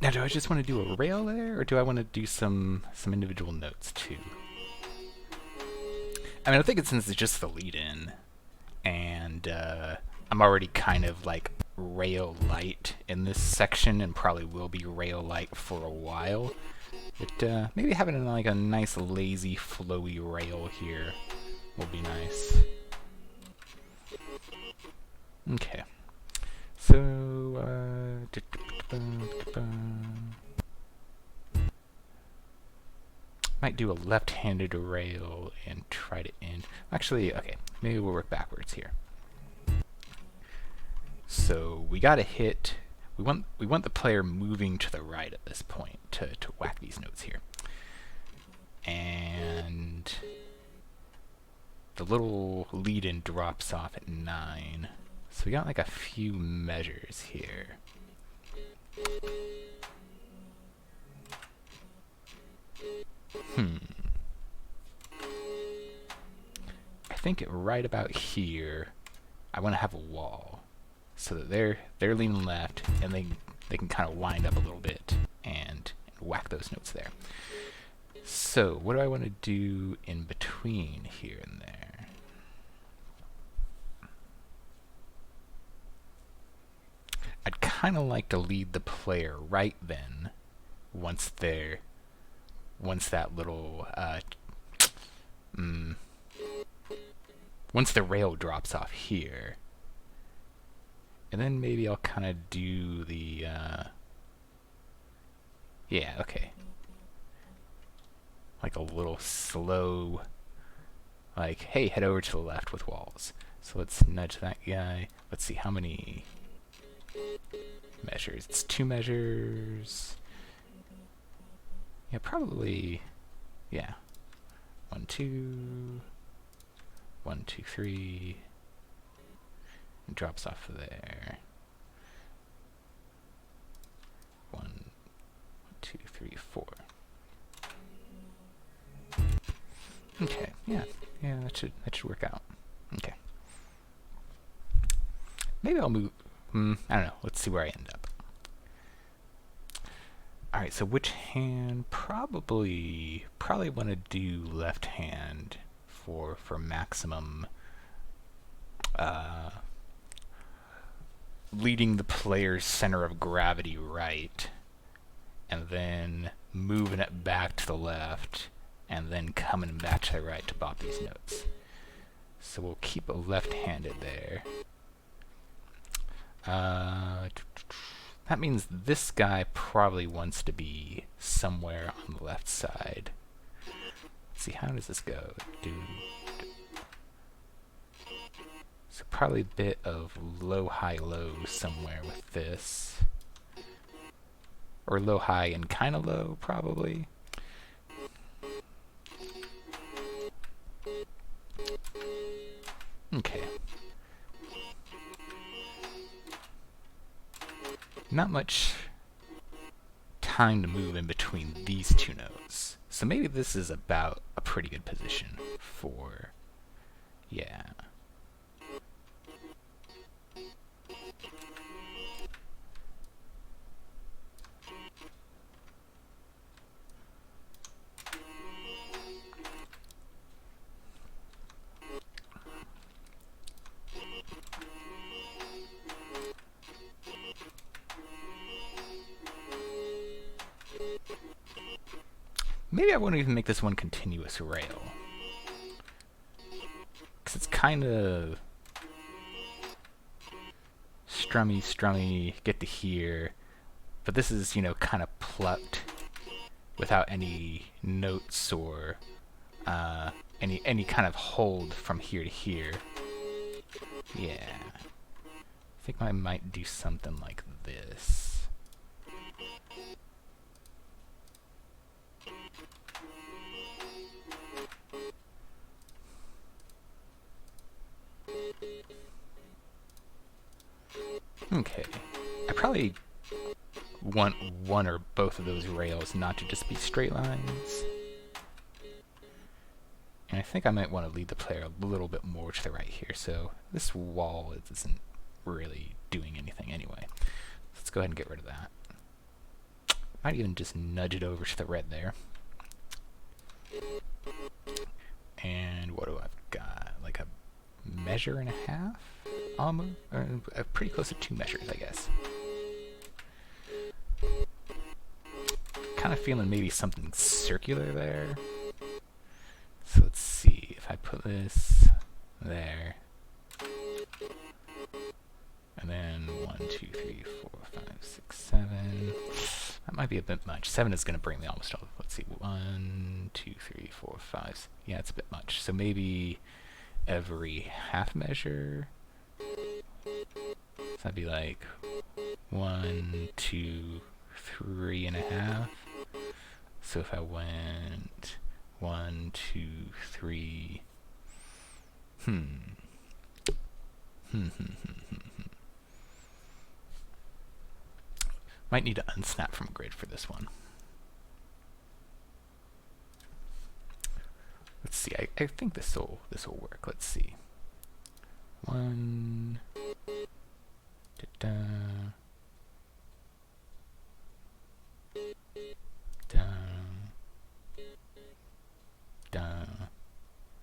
Now, do I just want to do a rail there, or do I want to do some individual notes too? I mean, I think since it's just the lead-in, and I'm already kind of like rail light in this section, and probably will be rail light for a while. But maybe having like a nice lazy, flowy rail here will be nice. Okay. So, might do a left-handed rail and try to end. Actually, okay, maybe we'll work backwards here. So we got to hit. We want the player moving to the right at this point to whack these notes here. And the little lead-in drops off at 9. So we got like a few measures here. I think right about here, I want to have a wall so that they're leaning left, and they can kind of wind up a little bit and whack those notes there. So what do I want to do in between here and there? I'd kind of like to lead the player right then, once that little once the rail drops off here, and then maybe I'll kind of do the yeah, okay, like a little slow, like, hey, head over to the left with walls. So let's nudge that guy. Let's see how many measures. It's 2 measures. Yeah, probably. Yeah. 1, 2. 1, 2, 3. And drops off there. 1, 2, 3, 4. Okay. Yeah, that should work out. Okay. Maybe I'll move. I don't know. Let's see where I end up. All right. So which hand? Probably want to do left hand for maximum. Leading the player's center of gravity right, and then moving it back to the left, and then coming back to the right to bop these notes. So we'll keep a left-handed there. That means this guy probably wants to be somewhere on the left side. Let's see, how does this go? So probably a bit of low, high, low somewhere with this. Or low, high, and kind of low, probably. Okay. Not much time to move in between these two notes. So maybe this is about a pretty good position for, yeah. Maybe I won't even make this one continuous rail. Because it's kind of strummy, get to here. But this is, kind of plucked without any notes or any kind of hold from here to here. Yeah. I think I might do something like this. Okay. I probably want one or both of those rails not to just be straight lines. And I think I might want to lead the player a little bit more to the right here. So this wall isn't really doing anything anyway. Let's go ahead and get rid of that. Might even just nudge it over to the red there. And what do I've got? Like a measure and a half? Almost, pretty close to 2 measures, I guess. Kind of feeling maybe something circular there. So let's see if I put this there. And then 1, 2, 3, 4, 5, 6, 7. That might be a bit much. 7 is going to bring me almost all. Let's see. 1, 2, 3, 4, 5. Yeah, it's a bit much. So maybe every half measure. So that'd be like 1, 2, 3.5. So if I went 1, 2, 3. Might need to unsnap from grid for this one. Let's see. I think this will work. Let's see. 1. Down.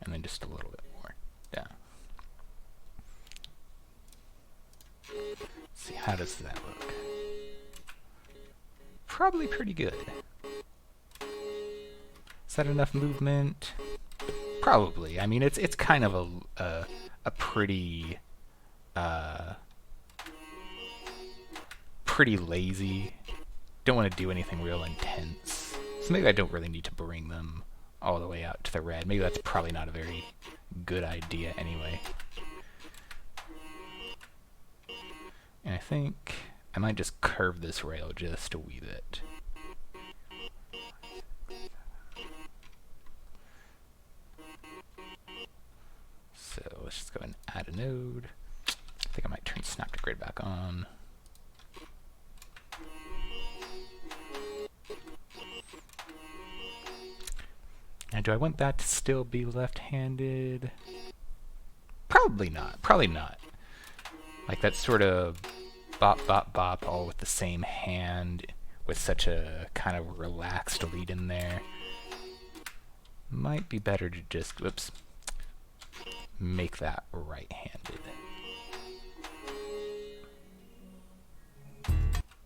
And then just a little bit more down. Let's see, how does that look? Probably pretty good. Is that enough movement? Probably. I mean, it's kind of a pretty pretty lazy. Don't want to do anything real intense. So maybe I don't really need to bring them all the way out to the red. Maybe that's probably not a very good idea anyway. And I think I might just curve this rail just a wee bit. So let's just go ahead and add a node. I think I might turn snap to grid back on. And do I want that to still be left-handed? Probably not. Probably not. Like that sort of bop, bop, bop, all with the same hand, with such a kind of relaxed lead in there. Might be better to just, whoops, make that right-handed.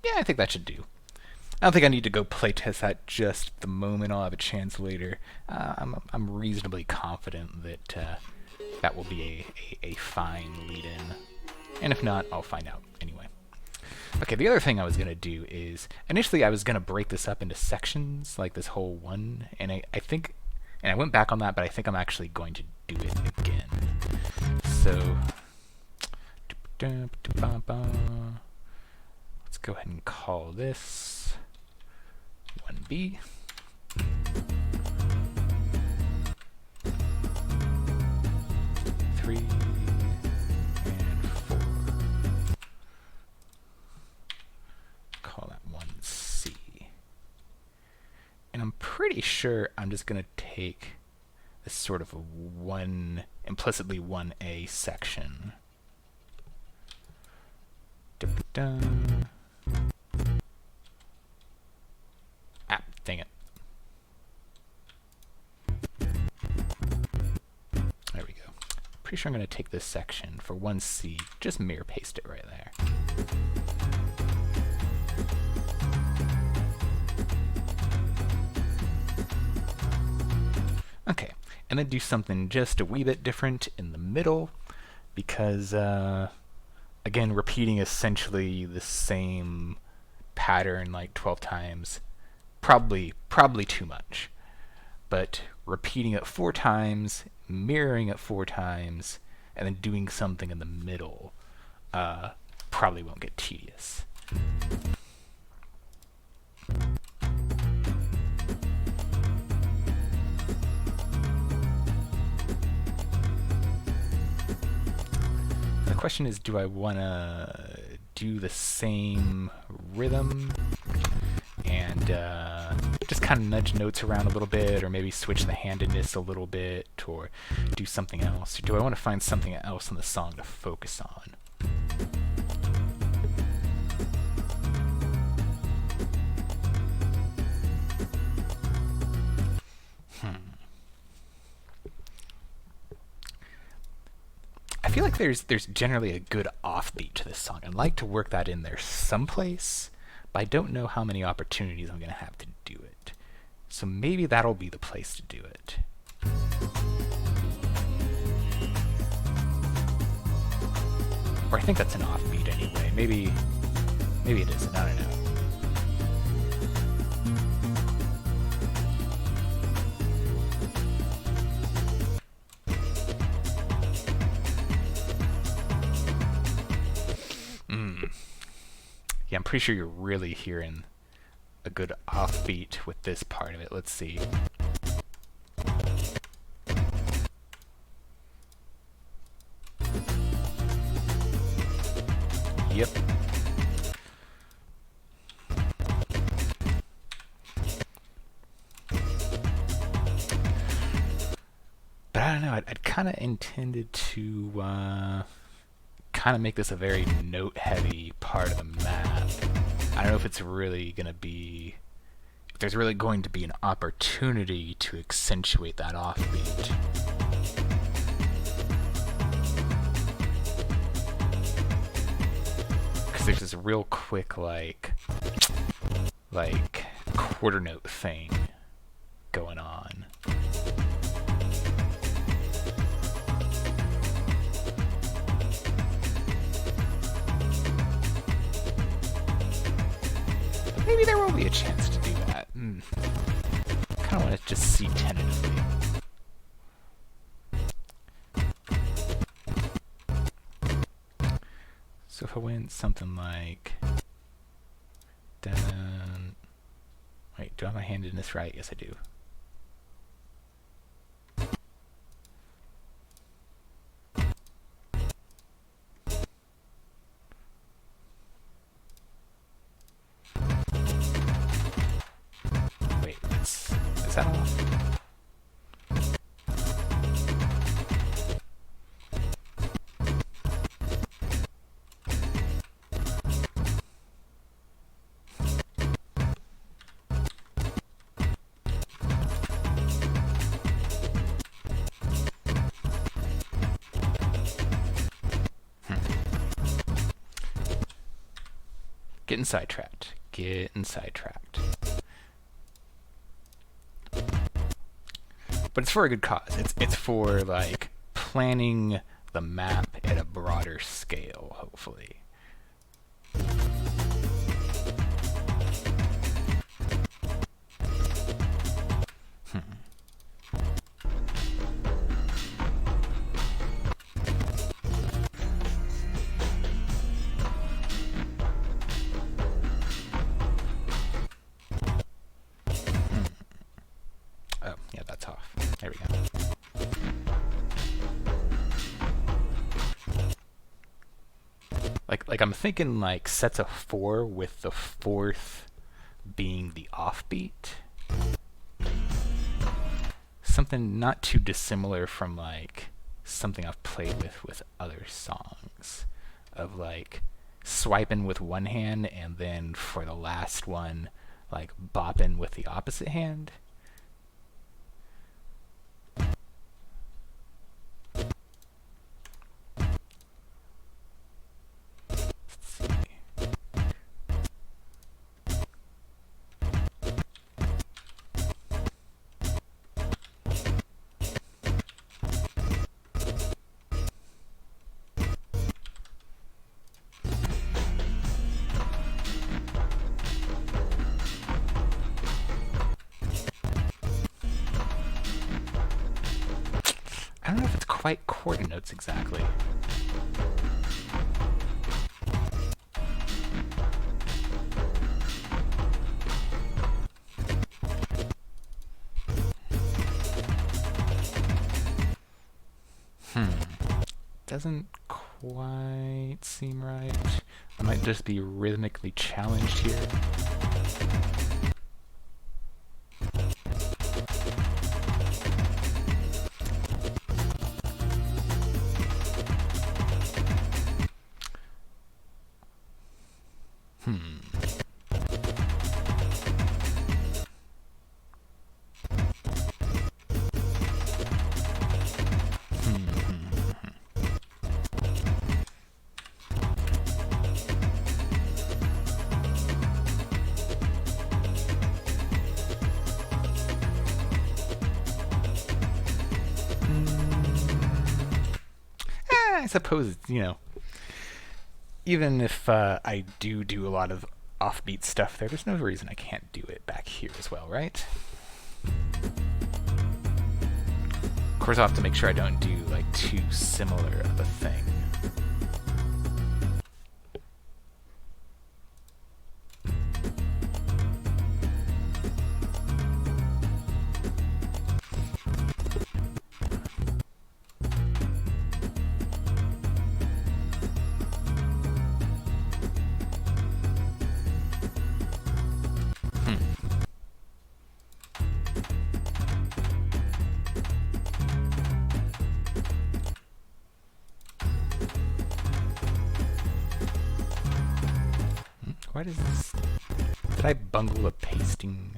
Yeah, I think that should do. I don't think I need to go playtest that just the moment. I'll have a chance later. I'm reasonably confident that that will be a fine lead-in. And if not, I'll find out anyway. Okay, the other thing I was going to do is, initially I was going to break this up into sections, like this whole one, and I think, and I went back on that, but I think I'm actually going to do it again. So, let's go ahead and call this 1B. Three and 4. Call that 1C. And I'm pretty sure I'm just going to take this sort of a implicitly 1A section. Ah, dang it. There we go. Pretty sure I'm going to take this section for 1C, just mirror paste it right there. Okay, and then do something just a wee bit different in the middle, because again, repeating essentially the same pattern like 12 times, probably too much. But repeating it 4 times, mirroring it 4 times, and then doing something in the middle probably won't get tedious. The question is, do I want to do the same rhythm and just kind of nudge notes around a little bit, or maybe switch the handedness a little bit, or do something else? Or do I want to find something else in the song to focus on? I feel like there's generally a good offbeat to this song. I'd like to work that in there someplace, but I don't know how many opportunities I'm going to have to do it. So maybe that'll be the place to do it. Or I think that's an offbeat anyway. Maybe it isn't. I don't know. Yeah, I'm pretty sure you're really hearing a good offbeat with this part of it. Let's see. Yep. But I don't know, I'd kind of intended to kind of make this a very note-heavy part of the map. I don't know if it's really going to be... if there's really going to be an opportunity to accentuate that offbeat. Because there's this real quick, like quarter note thing going on. Maybe there will be a chance to do that. Kind of want to just see tentatively. So if I went something like... Then... Wait, do I have my handedness right? Yes, I do. Is that off? Getting sidetracked. Getting sidetracked. But it's for a good cause. It's for like planning the map at a broader scale, hopefully. Oh, yeah, that's off. There we go. Like I'm thinking like sets of 4 with the 4th being the offbeat. Something not too dissimilar from like something I've played with other songs, of like swiping with one hand and then for the last one like bopping with the opposite hand. I don't know if it's quite quarter notes exactly. Doesn't quite seem right. I might just be rhythmically challenged here. I suppose, you know, even if I do a lot of offbeat stuff there's no reason I can't do it back here as well, right? Of course, I'll have to make sure I don't do like too similar of a thing. Why does this... Did I bungle a pasting?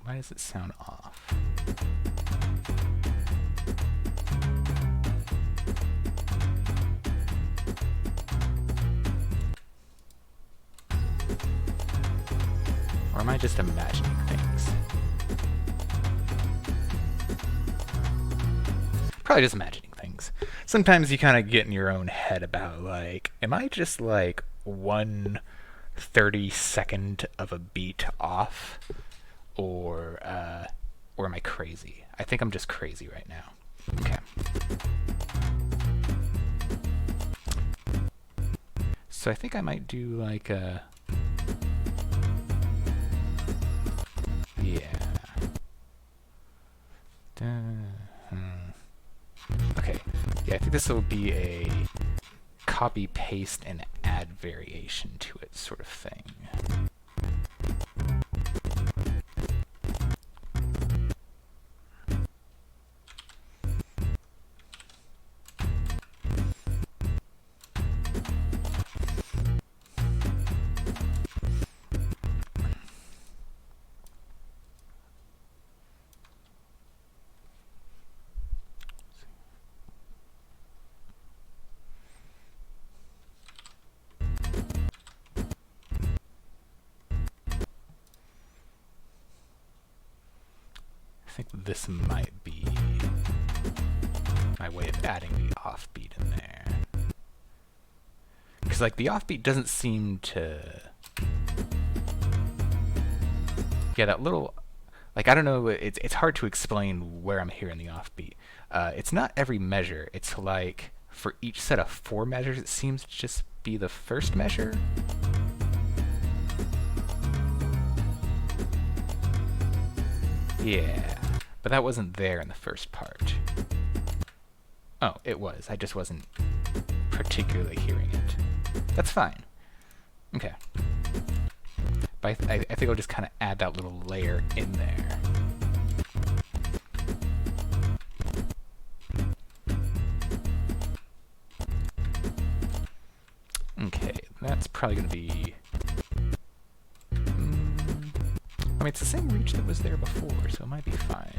Why does it sound off? Or am I just imagining things? Probably just imagining things. Sometimes you kind of get in your own head about, like, am I just like 1/32nd of a beat off, or am I crazy? I think I'm just crazy right now. Okay. So I think I might do like a... Yeah. Okay. Yeah, I think this will be a copy, paste, and add variation to it sort of thing. think this might be my way of adding the offbeat in there. Because like the offbeat doesn't seem to... Yeah, that little... Like, I don't know, it's hard to explain where I'm hearing the offbeat. It's not every measure. It's like, for each set of 4 measures, it seems to just be the first measure. Yeah, but that wasn't there in the first part. Oh, it was. I just wasn't particularly hearing it. That's fine. Okay. But I think I'll just kind of add that little layer in there. Okay, that's probably going to be... I mean, it's the same reach that was there before, so it might be fine.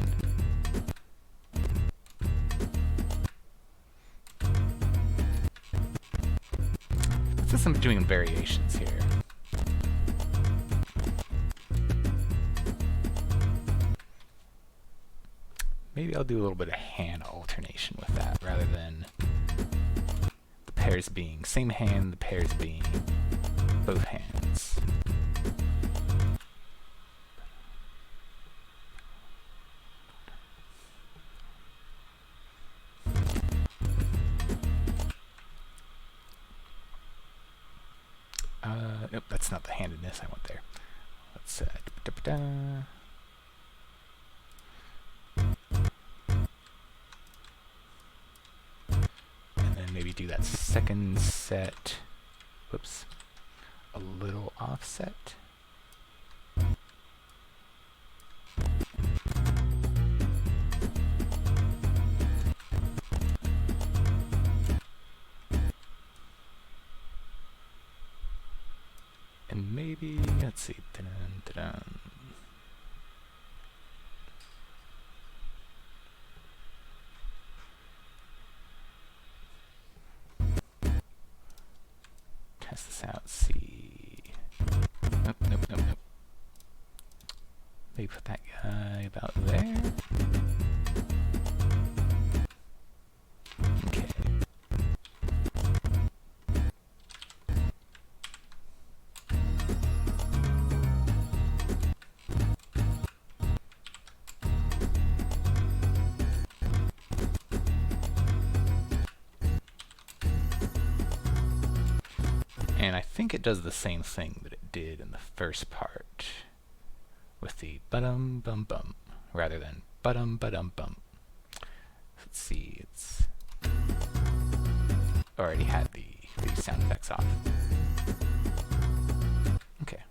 Let's do some doing variations here. Maybe I'll do a little bit of hand alternation with that, rather than the pairs being same hand, the pairs being both hands. Nope, that's not the handedness I want there. Let's and then maybe do that second set. Whoops. A little offset. And maybe, let's see, test this out, see. Nope, nope, nope, nope. Maybe put that guy about there. Okay. And I think it does the same thing that it did in the first part with the ba-dum bum bum rather than ba-dum ba-dum bum. Let's see, it's already had the sound effects off. Okay.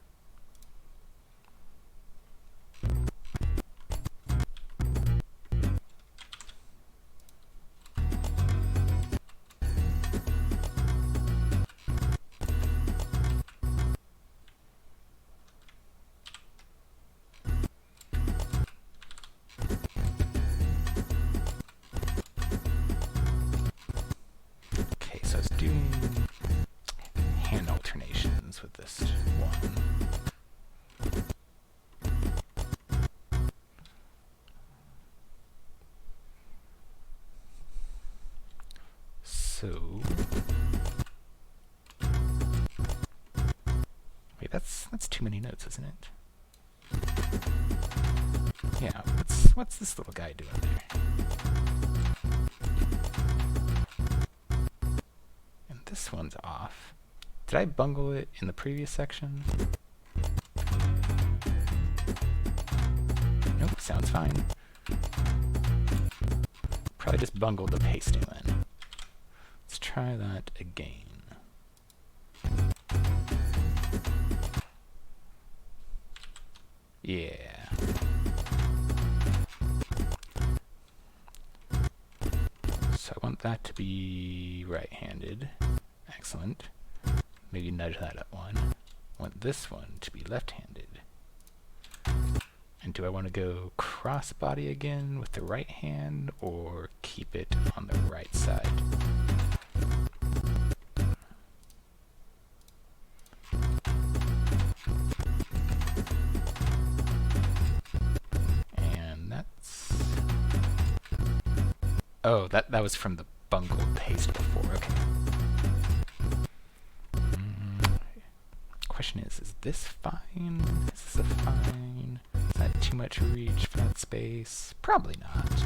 Doing hand alternations with this one. So wait, that's too many notes, isn't it? Yeah, what's this little guy doing there? This one's off. Did I bungle it in the previous section? Nope, sounds fine. Probably just bungled the pasting then. Let's try that again. Yeah. So I want that to be right-handed. Excellent. Maybe nudge that up one. I want this one to be left-handed. And do I want to go cross-body again with the right hand, or keep it on the right side? And that's Oh, that was from the bungled paste before. Okay. Question is this fine? Is this a fine? Is that too much reach for that space? Probably not.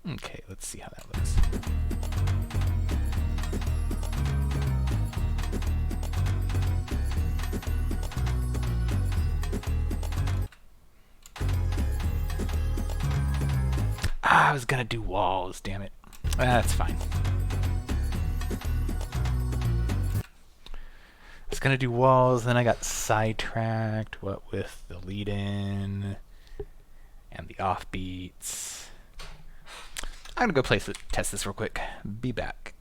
Okay, let's see how that looks. I was gonna do walls, damn it. That's fine. I was gonna do walls, then I got sidetracked, what with the lead-in and the offbeats. I'm gonna go test this real quick. Be back.